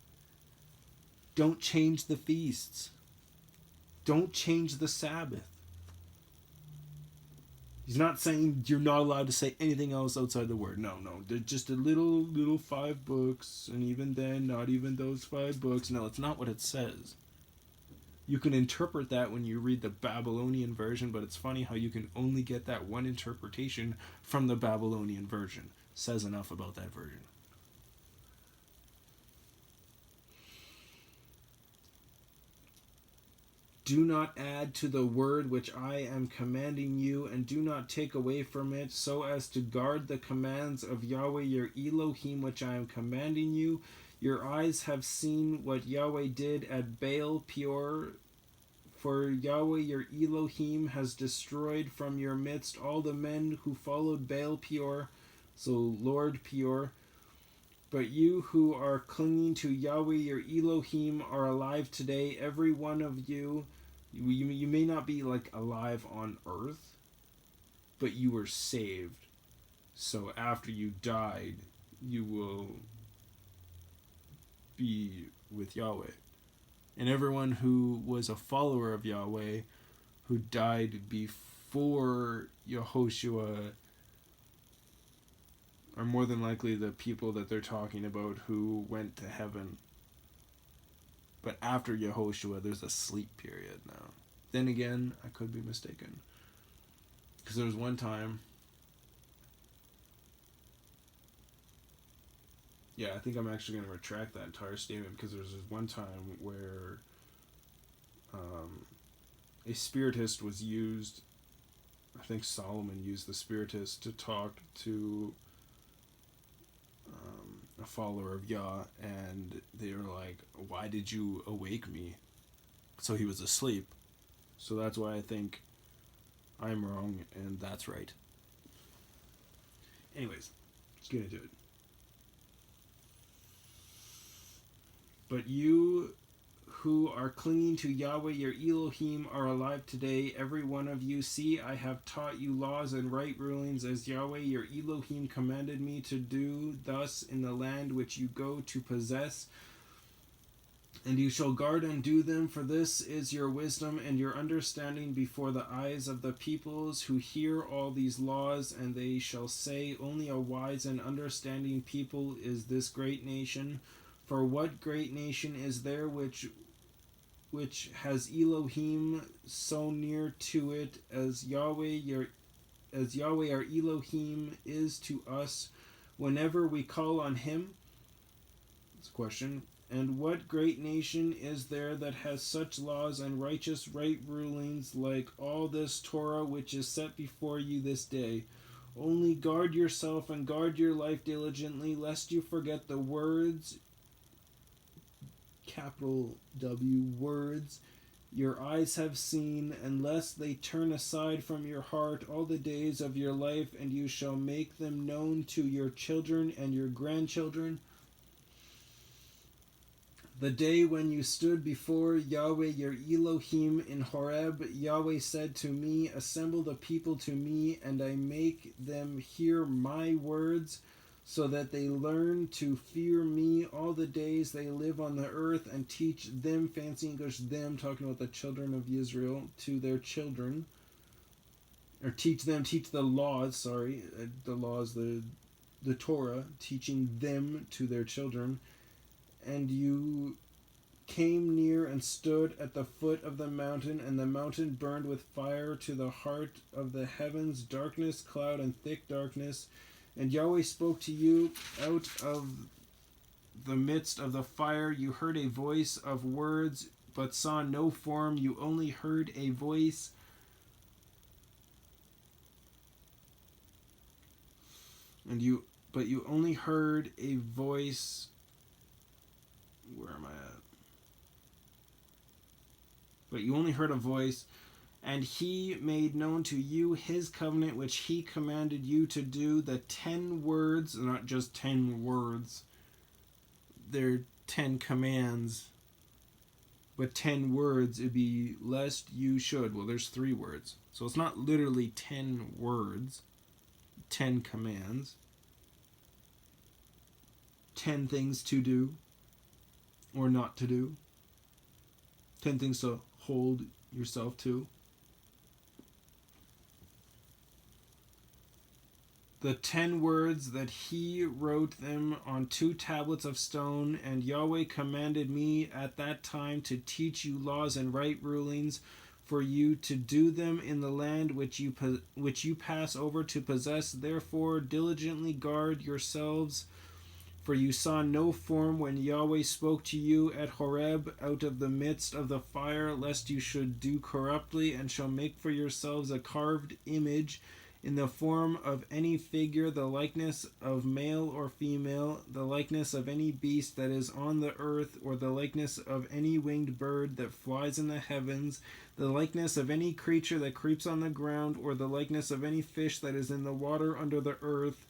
Don't change the feasts. Don't change the Sabbath. He's not saying you're not allowed to say anything else outside the word. No, they're just a little 5 books, and even then, not even those 5 books. No, it's not what it says. You can interpret that when you read the Babylonian version, but it's funny how you can only get that one interpretation from the Babylonian version. Says enough about that version. Do not add to the word which I am commanding you, and do not take away from it, so as to guard the commands of Yahweh your Elohim which I am commanding you. Your eyes have seen what Yahweh did at Baal Peor, for Yahweh your Elohim has destroyed from your midst all the men who followed Baal Peor, so Lord Peor. But you who are clinging to Yahweh your Elohim are alive today, every one of you. You may not be like alive on earth, but you were saved. So after you died, you will be with Yahweh. And everyone who was a follower of Yahweh, who died before Yahoshua, are more than likely the people that they're talking about who went to heaven. But after Yahoshua, there's a sleep period now. Then again, I could be mistaken. Because there was one time... Yeah, I think I'm actually going to retract that entire statement, because there was this one time where a spiritist was used. I think Solomon used the spiritist to talk to a follower of Yah, and they were like, why did you awake me? So he was asleep. So that's why I think I'm wrong and that's right. Anyways, let's get into it. But you who are clinging to Yahweh your Elohim are alive today, every one of you. See, I have taught you laws and right rulings as Yahweh your Elohim commanded me to do thus in the land which you go to possess. And you shall guard and do them, for this is your wisdom and your understanding before the eyes of the peoples who hear all these laws, and they shall say, only a wise and understanding people is this great nation. For what great nation is there which has Elohim so near to it as Yahweh our Elohim is to us whenever we call on him? That's a question. And what great nation is there that has such laws and righteous right rulings like all this Torah which is set before you this day? Only guard yourself and guard your life diligently, lest you forget the words, capital W, words, your eyes have seen, and lest they turn aside from your heart all the days of your life, and you shall make them known to your children and your grandchildren. The day when you stood before Yahweh your Elohim in Horeb, Yahweh said to me, assemble the people to me, and I make them hear my words, so that they learn to fear me all the days they live on the earth, and teach them, fancy English, them, talking about the children of Israel, to their children. Or teach the laws, the Torah, teaching them to their children. And you came near and stood at the foot of the mountain, and the mountain burned with fire to the heart of the heavens, darkness, cloud, and thick darkness. And Yahweh spoke to you out of the midst of the fire. You heard a voice of words, but saw no form. You only heard a voice. But you only heard a voice. Where am I at? But you only heard a voice, and he made known to you his covenant which he commanded you to do, the 10 words, not just 10 words, they're 10 commands, but 10 words, it'd be lest you should. Well, there's 3 words, so it's not literally 10 words, 10 commands, 10 things to do or not to do, 10 things to hold yourself to. the 10 words that he wrote them on 2 tablets of stone. And Yahweh commanded me at that time to teach you laws and right rulings, for you to do them in the land which you pass over to possess. Therefore diligently guard yourselves, for you saw no form when Yahweh spoke to you at Horeb out of the midst of the fire, lest you should do corruptly, and shall make for yourselves a carved image in the form of any figure, the likeness of male or female, the likeness of any beast that is on the earth, or the likeness of any winged bird that flies in the heavens, the likeness of any creature that creeps on the ground, or the likeness of any fish that is in the water under the earth.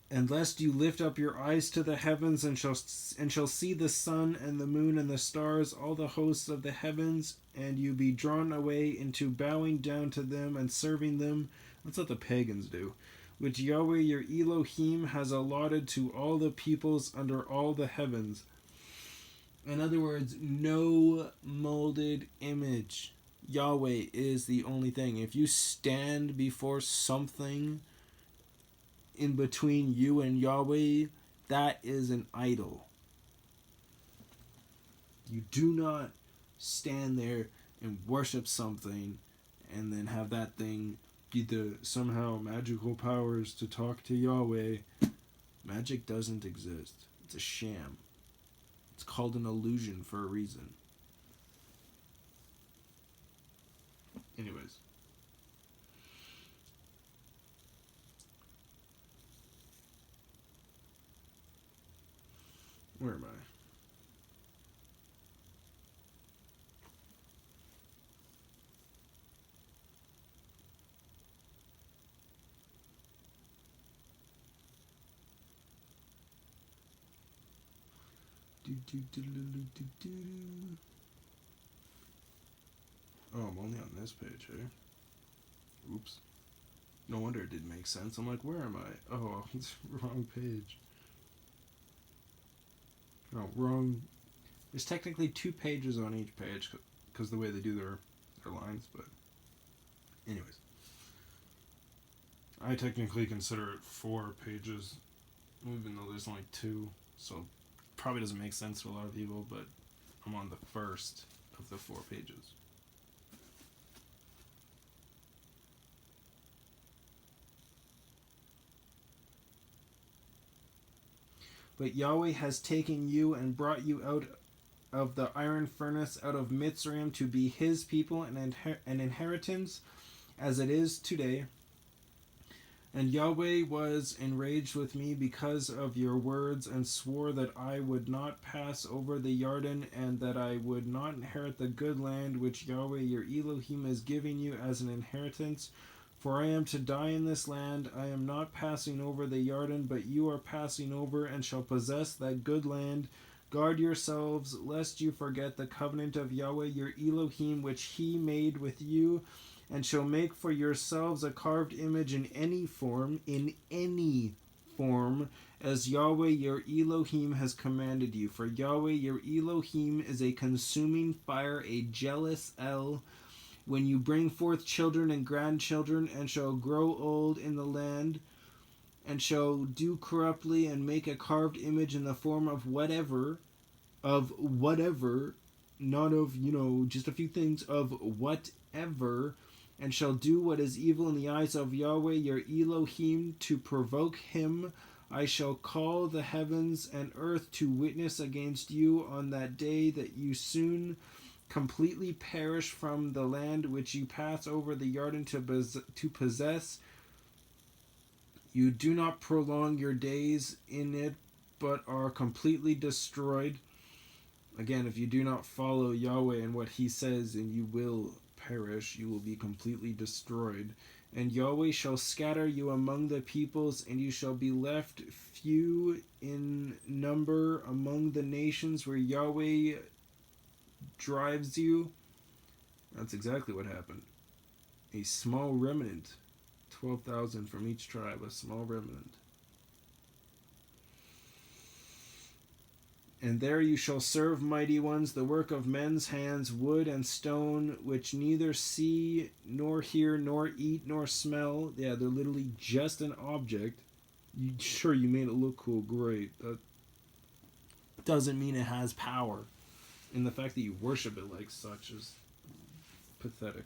And lest you lift up your eyes to the heavens and shall see the sun and the moon and the stars, all the hosts of the heavens, and you be drawn away into bowing down to them and serving them. That's what the pagans do, which Yahweh your Elohim has allotted to all the peoples under all the heavens. In other words, no molded image. Yahweh is the only thing. If you stand before something in between you and Yahweh, that is an idol. You do not stand there and worship something and then have that thing be the somehow magical powers to talk to Yahweh. Magic doesn't exist. It's a sham. It's called an illusion for a reason. Anyways. Where am I? Oh, I'm only on this page, eh? Oops. No wonder it didn't make sense. I'm like, where am I? Oh, it's wrong page. No, wrong. There's technically 2 pages on each page because the way they do their lines, but anyways. I technically consider it 4 pages, even though there's only 2, so probably doesn't make sense to a lot of people, but I'm on the first of the 4 pages. But Yahweh has taken you and brought you out of the iron furnace, out of Mitzrayim, to be his people and an inheritance, as it is today. And Yahweh was enraged with me because of your words, and swore that I would not pass over the Jordan, and that I would not inherit the good land which Yahweh your Elohim is giving you as an inheritance. For I am to die in this land. I am not passing over the Jordan, but you are passing over, and shall possess that good land. Guard yourselves, lest you forget the covenant of Yahweh your Elohim, which he made with you, and shall make for yourselves a carved image in any form, as Yahweh your Elohim has commanded you. For Yahweh your Elohim is a consuming fire, a jealous El. When you bring forth children and grandchildren, and shall grow old in the land, and shall do corruptly, and make a carved image in the form of whatever, not of, just a few things, of whatever, and shall do what is evil in the eyes of Yahweh your Elohim to provoke him, I shall call the heavens and earth to witness against you on that day, that you soon completely perish from the land which you pass over the Jordan to possess. You do not prolong your days in it, but are completely destroyed. Again, if you do not follow Yahweh and what he says, and you will perish, you will be completely destroyed. And Yahweh shall scatter you among the peoples, and you shall be left few in number among the nations where Yahweh drives you. That's exactly what happened. A small remnant, 12,000 from each tribe, a small remnant. And there you shall serve mighty ones, the work of men's hands, wood and stone, which neither see, nor hear, nor eat, nor smell. Yeah, they're literally just an object. Sure, you made it look cool, great. That doesn't mean it has power. And the fact that you worship it like such is pathetic.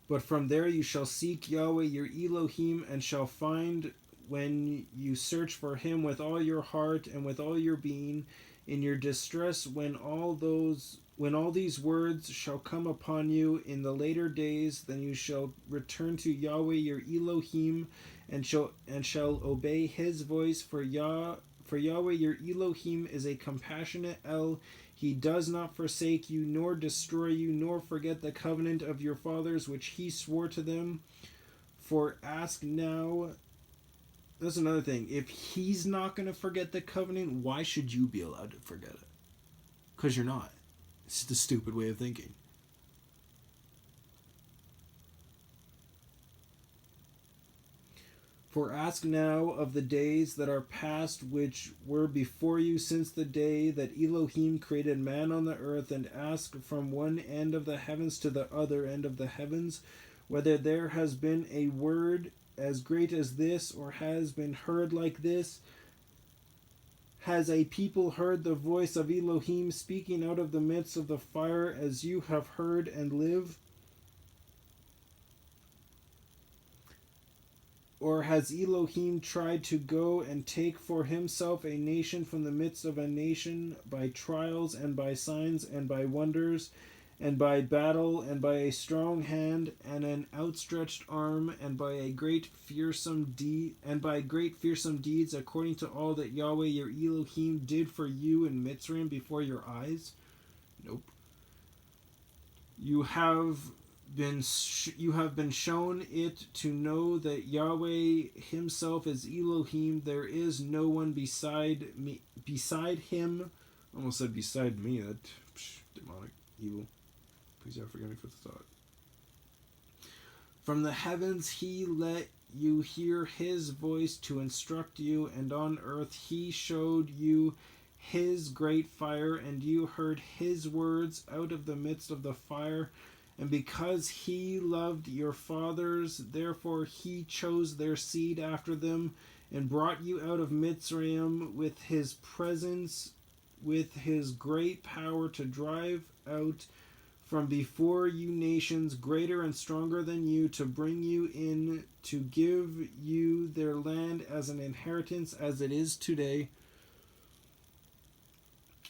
But from there you shall seek Yahweh your Elohim, and shall find when you search for him with all your heart and with all your being, in your distress, when all these words shall come upon you in the later days, then you shall return to Yahweh your Elohim, and shall obey his voice, for Yahweh your Elohim is a compassionate El. He does not forsake you, nor destroy you, nor forget the covenant of your fathers, which he swore to them. For ask now, that's another thing. If he's not going to forget the covenant, why should you be allowed to forget it? Because you're not. It's the stupid way of thinking. For ask now of the days that are past, which were before you since the day that Elohim created man on the earth, and ask from one end of the heavens to the other end of the heavens, whether there has been a word as great as this, or has been heard like this. Has a people heard the voice of Elohim speaking out of the midst of the fire, as you have heard and live? Or has Elohim tried to go and take for himself a nation from the midst of a nation, by trials and by signs and by wonders, and by battle and by a strong hand and an outstretched arm, and by great fearsome deeds, according to all that Yahweh your Elohim did for you in Mitzrayim before your eyes? Nope. You have been shown it to know that Yahweh himself is Elohim. There is no one beside him. Almost said beside me. That demonic evil. Please God forgive me for the thought. From the heavens he let you hear his voice to instruct you, and on earth he showed you his great fire, and you heard his words out of the midst of the fire. And because he loved your fathers, therefore he chose their seed after them, and brought you out of Mitzrayim with his presence, with his great power, to drive out from before you nations greater and stronger than you, to bring you in, to give you their land as an inheritance, as it is today.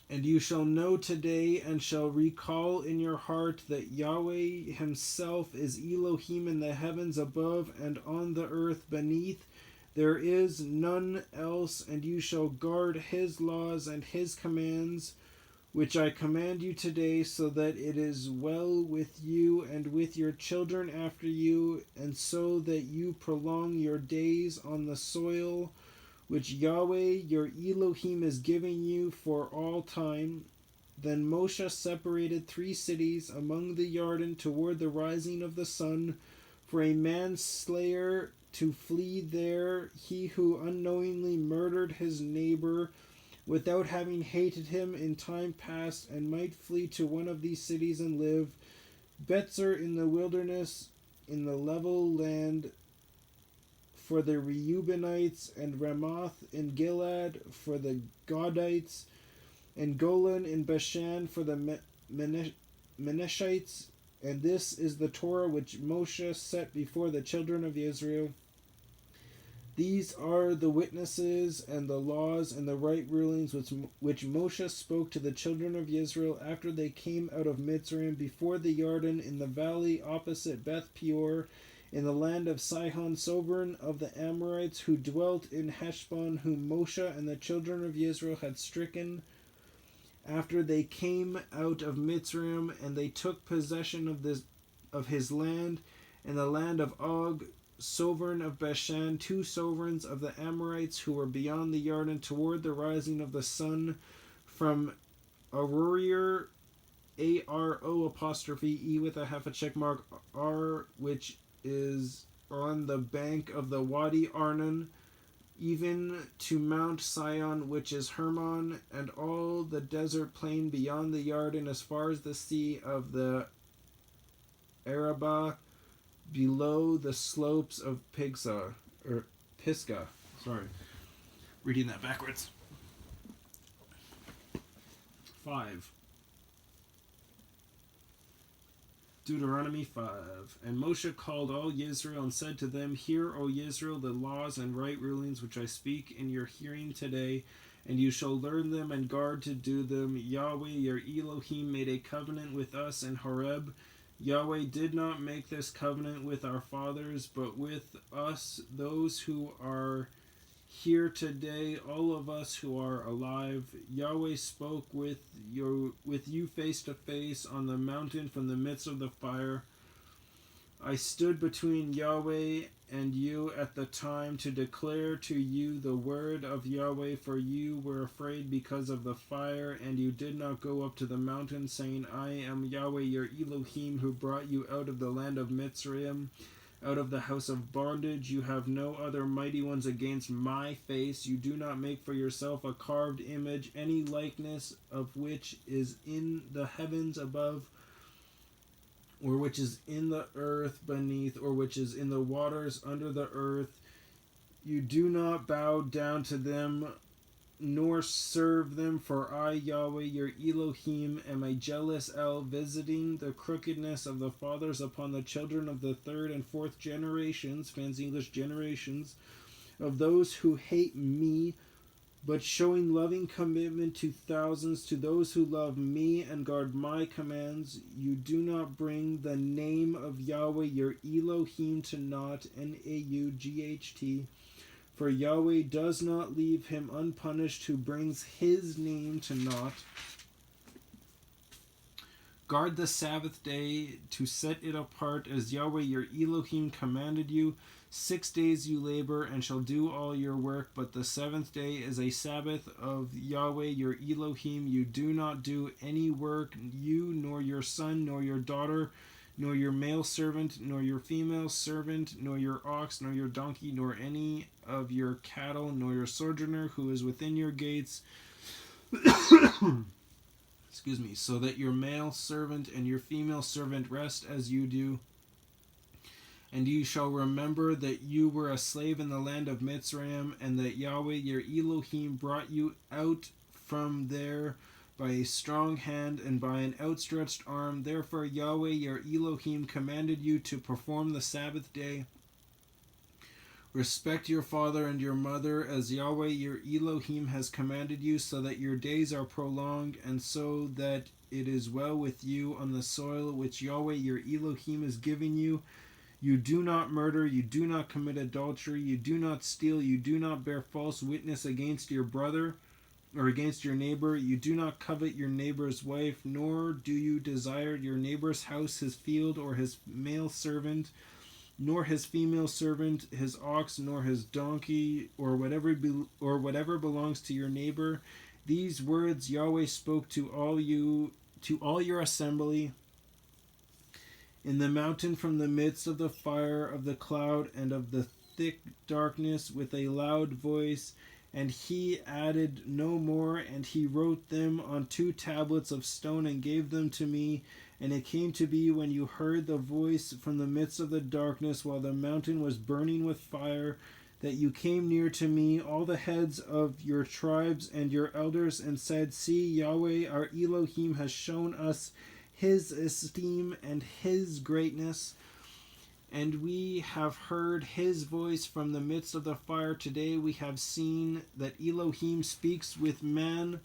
And you shall know today, and shall recall in your heart, that Yahweh himself is Elohim in the heavens above, and on the earth beneath. There is none else. And you shall guard his laws and his commands, which I command you today, so that it is well with you and with your children after you, and so that you prolong your days on the soil which Yahweh your Elohim is giving you for all time. Then Moshe separated 3 cities among the Jordan toward the rising of the sun, for a manslayer to flee there, he who unknowingly murdered his neighbor without having hated him in time past, and might flee to one of these cities and live. Betzer in the wilderness, in the level land, for the Reubenites, and Ramoth in Gilead for the Gadites, and Golan in Bashan for the Menashites. And this is the Torah which Moshe set before the children of Israel. These are the witnesses and the laws and the right rulings which Moshe spoke to the children of Israel after they came out of Mitzrayim, before the Jordan, in the valley opposite Beth Peor, in the land of Sihon, sovereign of the Amorites, who dwelt in Heshbon, whom Moshe and the children of Israel had stricken after they came out of Mitzrayim. And they took possession of his land, and the land of Og, sovereign of Bashan, 2 sovereigns of the Amorites, who were beyond the Jordan, toward the rising of the sun, from Aroer, ARO apostrophe E with a half a check mark, R, which is on the bank of the Wadi Arnon, even to Mount Sion, which is Hermon, and all the desert plain beyond the Jordan, as far as the sea of the Arabah, below the slopes of Pisgah. Sorry, reading that backwards. 5. Deuteronomy 5. And Moshe called all Israel and said to them, Hear, O Israel, the laws and right rulings which I speak in your hearing today, and you shall learn them and guard to do them. Yahweh your Elohim made a covenant with us in Horeb. Yahweh did not make this covenant with our fathers, but with us, those who are here today, all of us who are alive. Yahweh spoke with you face to face on the mountain from the midst of the fire. I stood between Yahweh and you at the time to declare to you the word of Yahweh, for you were afraid because of the fire, and you did not go up to the mountain, saying, I am Yahweh your Elohim, who brought you out of the land of Mitzrayim, out of the house of bondage. You have no other mighty ones against my face. You do not make for yourself a carved image, any likeness of which is in the heavens above, or which is in the earth beneath, or which is in the waters under the earth. You do not bow down to them, nor serve them, for I, Yahweh, your Elohim, am a jealous El, visiting the crookedness of the fathers upon the children of the third and fourth generations, Fan's English generations, of those who hate me, but showing loving commitment to thousands, to those who love me and guard my commands. You do not bring the name of Yahweh, your Elohim, to naught, Naught, for Yahweh does not leave him unpunished who brings his name to naught. Guard the Sabbath day to set it apart as Yahweh your Elohim commanded you. 6 days you labor and shall do all your work, but the seventh day is a Sabbath of Yahweh your Elohim. You do not do any work, you nor your son nor your daughter, nor your male servant, nor your female servant, nor your ox, nor your donkey, nor any of your cattle, nor your sojourner who is within your gates. Excuse me, so that your male servant and your female servant rest as you do. And you shall remember that you were a slave in the land of Mitzrayim, and that Yahweh your Elohim brought you out from there by a strong hand and by an outstretched arm. Therefore Yahweh your Elohim commanded you to perform the Sabbath day. Respect your father and your mother, as Yahweh your Elohim has commanded you, so that your days are prolonged, and so that it is well with you on the soil which Yahweh your Elohim is giving you. You do not murder, you do not commit adultery, you do not steal, you do not bear false witness against your brother or against your neighbor. You do not covet your neighbor's wife, nor do you desire your neighbor's house, his field, or his male servant, nor his female servant, his ox, nor his donkey, or whatever belongs to your neighbor. These words Yahweh spoke to all your assembly in the mountain from the midst of the fire, of the cloud, and of the thick darkness, with a loud voice. And he added no more, and he wrote them on 2 tablets of stone and gave them to me. And it came to be, when you heard the voice from the midst of the darkness, while the mountain was burning with fire, that you came near to me, all the heads of your tribes and your elders, and said, See, Yahweh our Elohim has shown us his esteem and his greatness, and we have heard his voice from the midst of the fire. Today we have seen that Elohim speaks with man,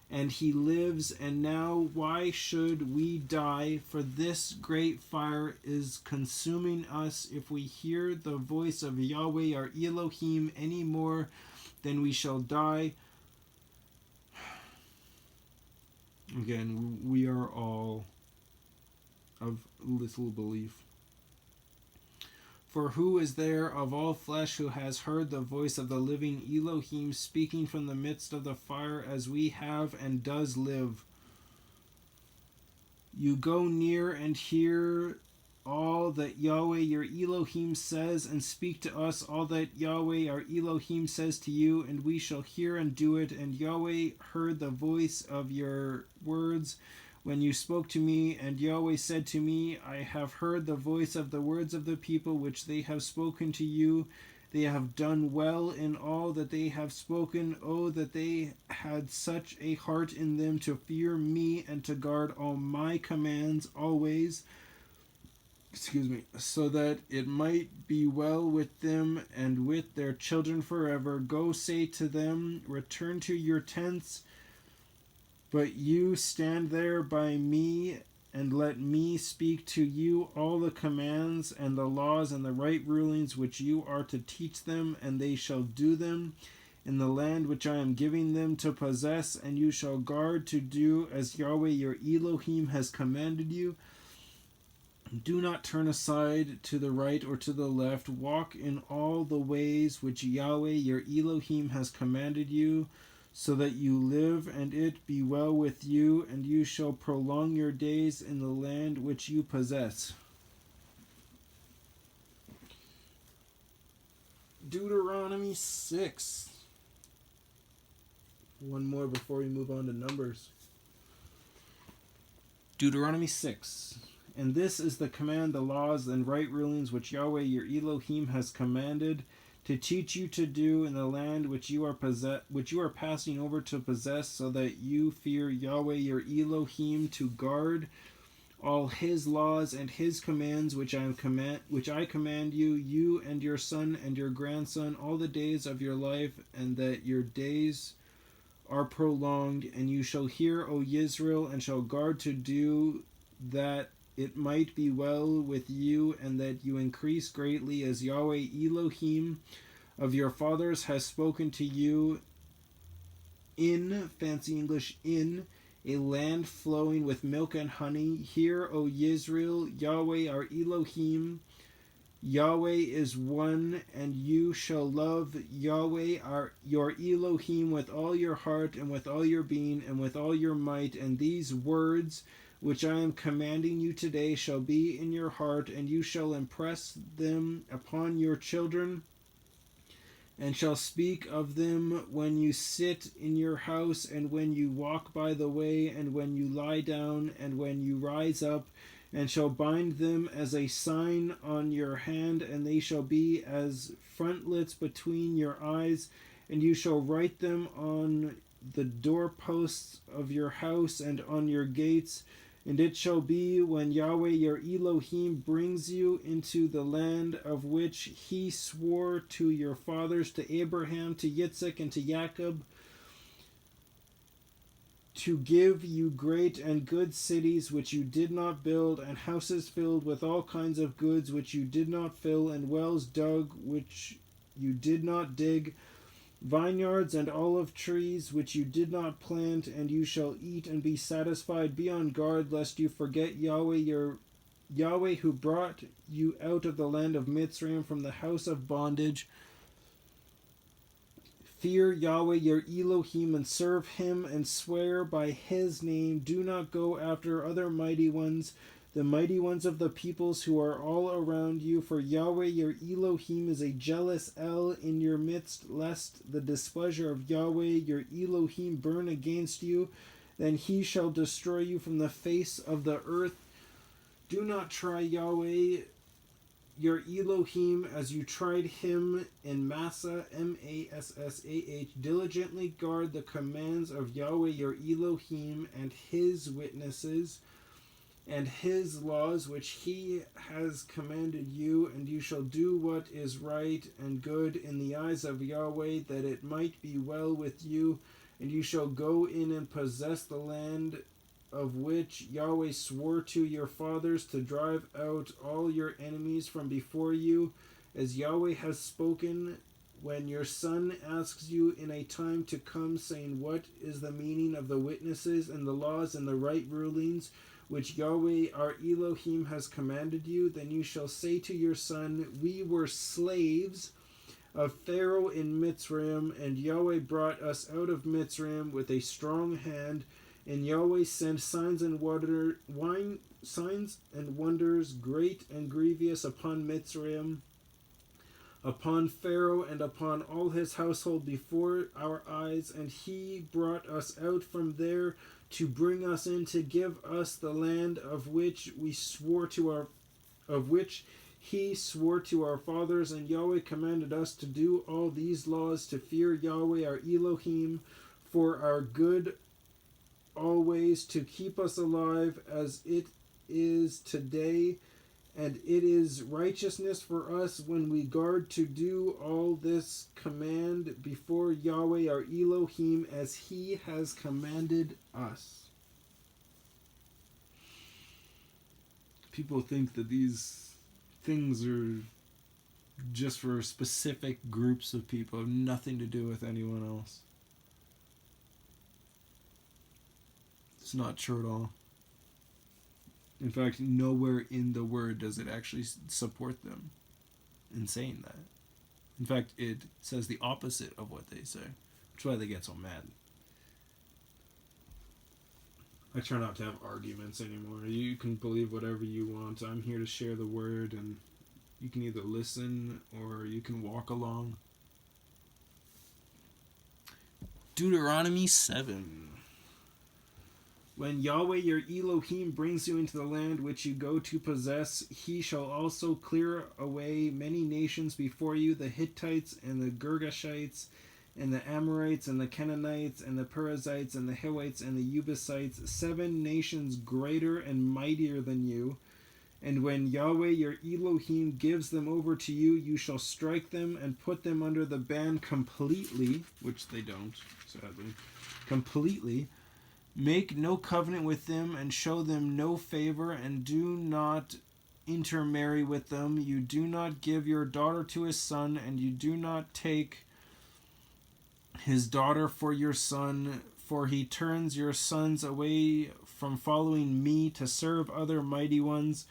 and he lives. And now why should we die? For this great fire is consuming us. If we hear the voice of Yahweh our Elohim any more, then we shall die. Again, we are all of little belief. For who is there of all flesh who has heard the voice of the living Elohim speaking from the midst of the fire, as we have, and does live? You go near and hear all that Yahweh your Elohim says, and speak to us all that Yahweh our Elohim says to you, and we shall hear and do it. And Yahweh heard the voice of your words when you spoke to me, and Yahweh said to me, I have heard the voice of the words of the people which they have spoken to you. They have done well in all that they have spoken. Oh, that they had such a heart in them to fear me and to guard all my commands always. So that it might be well with them and with their children forever. Go say to them, return to your tents, but you stand there by me, and let me speak to you all the commands and the laws and the right rulings which you are to teach them, and they shall do them in the land which I am giving them to possess, and you shall guard to do as Yahweh your Elohim has commanded you. Do not turn aside to the right or to the left. Walk in all the ways which Yahweh your Elohim has commanded you, so that you live and it be well with you, and you shall prolong your days in the land which you possess. Deuteronomy 6. One more before we move on to Numbers. Deuteronomy 6. And this is the command, the laws, and right rulings which Yahweh your Elohim has commanded to teach you to do in the land which you are passing over to possess, so that you fear Yahweh your Elohim to guard all his laws and his commands which I command you, you and your son and your grandson, all the days of your life, and that your days are prolonged. And you shall hear, O Israel, and shall guard to do that it might be well with you, and that you increase greatly, as Yahweh Elohim of your fathers has spoken to you, in, fancy English, in a land flowing with milk and honey. Hear, O Israel, Yahweh our Elohim, Yahweh is one, and you shall love Yahweh your Elohim with all your heart and with all your being and with all your might. And these words which I am commanding you today shall be in your heart, and you shall impress them upon your children, and shall speak of them when you sit in your house, and when you walk by the way, and when you lie down, and when you rise up, and shall bind them as a sign on your hand, and they shall be as frontlets between your eyes, and you shall write them on the doorposts of your house and on your gates. And it shall be when Yahweh your Elohim brings you into the land of which he swore to your fathers, to Abraham, to Yitzhak, and to Jacob, to give you great and good cities which you did not build, and houses filled with all kinds of goods which you did not fill, and wells dug which you did not dig, vineyards and olive trees which you did not plant, and you shall eat and be satisfied. Be on guard lest you forget Yahweh who brought you out of the land of Mitzrayim from the house of bondage. Fear Yahweh your Elohim and serve him, and swear by his name. Do not go after other mighty ones, the mighty ones of the peoples who are all around you, for Yahweh your Elohim is a jealous El in your midst, lest the displeasure of Yahweh your Elohim burn against you. Then he shall destroy you from the face of the earth. Do not try Yahweh your Elohim as you tried him in Massah, Massah. Diligently guard the commands of Yahweh your Elohim and his witnesses, and his laws which he has commanded you, and you shall do what is right and good in the eyes of Yahweh, that it might be well with you, and you shall go in and possess the land of which Yahweh swore to your fathers, to drive out all your enemies from before you, as Yahweh has spoken. When your son asks you in a time to come, saying, what is the meaning of the witnesses and the laws and the right rulings which Yahweh our Elohim has commanded you, then you shall say to your son, we were slaves of Pharaoh in Mitzrayim, and Yahweh brought us out of Mitzrayim with a strong hand, And Yahweh sent signs and wonders great and grievous upon Mitzrayim, upon Pharaoh and upon all his household before our eyes, and he brought us out from there to bring us in to give us the land of which he swore to our fathers. And Yahweh commanded us to do all these laws, to fear Yahweh our Elohim for our good always, to keep us alive as it is today. And it is righteousness for us when we guard to do all this command before Yahweh our Elohim as he has commanded us. People think that these things are just for specific groups of people, have nothing to do with anyone else. It's not true at all. In fact, nowhere in the Word does it actually support them in saying that. In fact, it says the opposite of what they say, which is why they get so mad. I try not to have arguments anymore. You can believe whatever you want. I'm here to share the Word, and you can either listen or you can walk along. Deuteronomy 7. When Yahweh your Elohim brings you into the land which you go to possess, he shall also clear away many nations before you, the Hittites and the Girgashites and the Amorites and the Canaanites and the Perizzites and the Hivites and the Jebusites, 7 nations greater and mightier than you. And when Yahweh your Elohim gives them over to you, you shall strike them and put them under the ban completely, which they don't, sadly, completely. Make no covenant with them, and show them no favor, and do not intermarry with them. You do not give your daughter to his son, and you do not take his daughter for your son, for he turns your sons away from following me to serve other mighty ones.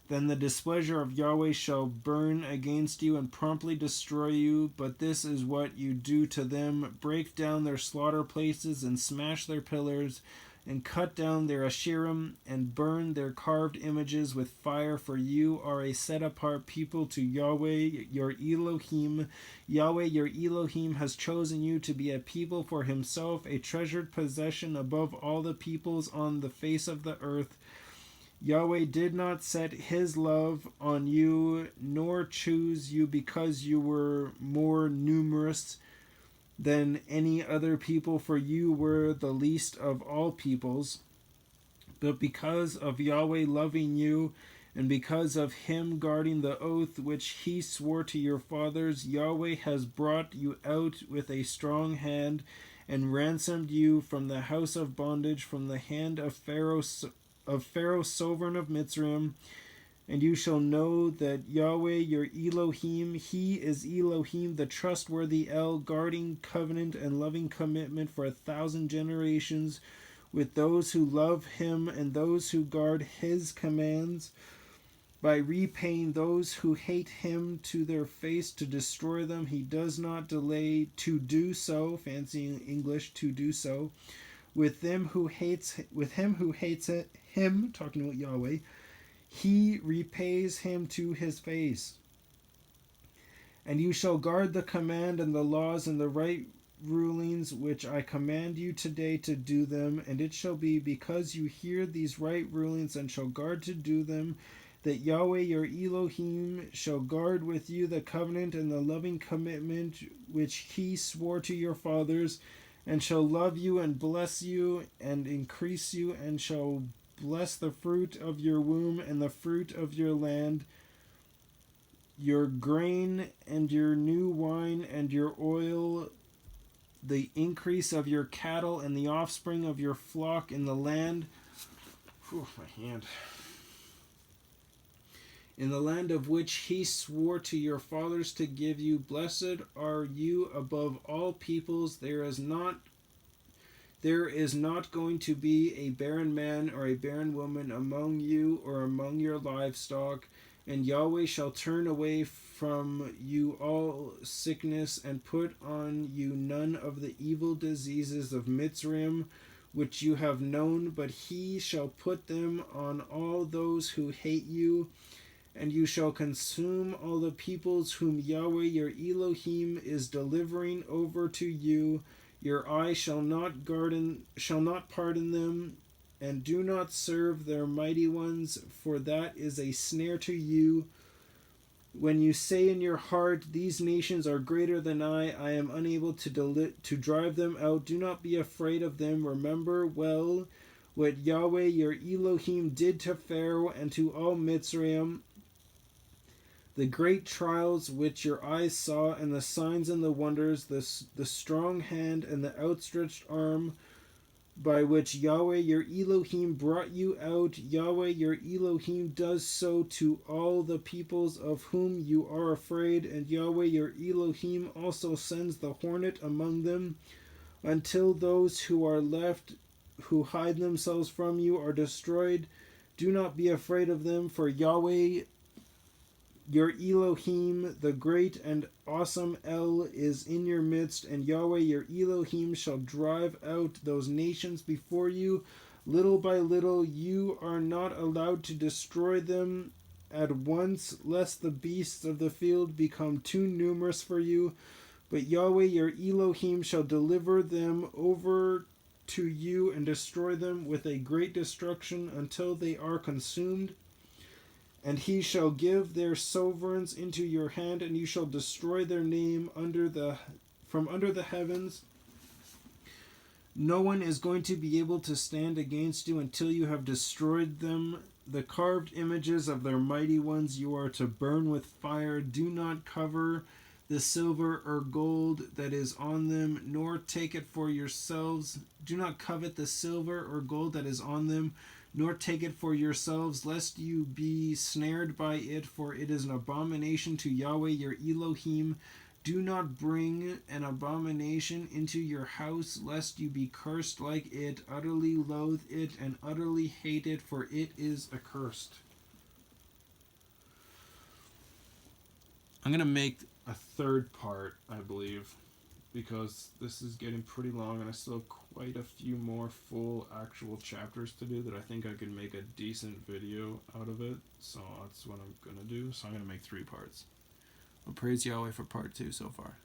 Then the displeasure of Yahweh shall burn against you and promptly destroy you. But this is what you do to them: break down their slaughter places and smash their pillars, and cut down their Asherim and burn their carved images with fire. For you are a set-apart people to Yahweh your Elohim. Yahweh your Elohim has chosen you to be a people for himself, a treasured possession above all the peoples on the face of the earth. Yahweh did not set his love on you, nor choose you because you were more numerous than any other people, for you were the least of all peoples. But because of Yahweh loving you, and because of him guarding the oath which he swore to your fathers, Yahweh has brought you out with a strong hand, and ransomed you from the house of bondage, from the hand of Pharaoh sovereign of Mitzrayim. And you shall know that Yahweh your Elohim, he is Elohim, the trustworthy El, guarding covenant and loving commitment for 1,000 generations with those who love him and those who guard his commands, by repaying those who hate him to their face to destroy them. He does not delay to do so, fancy English, to do so, with him who hates him, talking about Yahweh. He repays him to his face. And you shall guard the command and the laws and the right rulings which I command you today to do them. And it shall be, because you hear these right rulings and shall guard to do them, that Yahweh your Elohim shall guard with you the covenant and the loving commitment which he swore to your fathers, and shall love you and bless you and increase you, and shall bless the fruit of your womb and the fruit of your land, your grain and your new wine and your oil, the increase of your cattle and the offspring of your flock in the land. My hand. In the land of which he swore to your fathers to give you. Blessed are you above all peoples. There is not going to be a barren man or a barren woman among you or among your livestock. And Yahweh shall turn away from you all sickness, and put on you none of the evil diseases of Mitzrayim, which you have known, but he shall put them on all those who hate you, and you shall consume all the peoples whom Yahweh your Elohim is delivering over to you. Your eye shall not pardon them, and do not serve their mighty ones, for that is a snare to you. When you say in your heart, these nations are greater than I am unable to drive them out. Do not be afraid of them. Remember well what Yahweh your Elohim did to Pharaoh and to all Mitzrayim, the great trials which your eyes saw, and the signs and the wonders, the strong hand and the outstretched arm, by which Yahweh your Elohim brought you out. Yahweh your Elohim does so to all the peoples of whom you are afraid, and Yahweh your Elohim also sends the hornet among them, until those who are left, who hide themselves from you, are destroyed. Do not be afraid of them, for Yahweh your Elohim, the great and awesome El, is in your midst, and Yahweh your Elohim shall drive out those nations before you. Little by little you are not allowed to destroy them at once, lest the beasts of the field become too numerous for you. But Yahweh your Elohim shall deliver them over to you and destroy them with a great destruction until they are consumed. And he shall give their sovereigns into your hand, and you shall destroy their name from under the heavens. No one is going to be able to stand against you until you have destroyed them. The carved images of their mighty ones you are to burn with fire. Do not cover the silver or gold that is on them, nor take it for yourselves. Do not covet the silver or gold that is on them, nor take it for yourselves, lest you be snared by it, for it is an abomination to Yahweh your Elohim. Do not bring an abomination into your house, lest you be cursed like it. Utterly loathe it and utterly hate it, for it is accursed. I'm going to make a third part, I believe, because this is getting pretty long and I still have quite a few more full actual chapters to do that I think I could make a decent video out of it. So that's what I'm going to do. So I'm going to make 3 parts. Well, praise Yahweh for part 2 so far.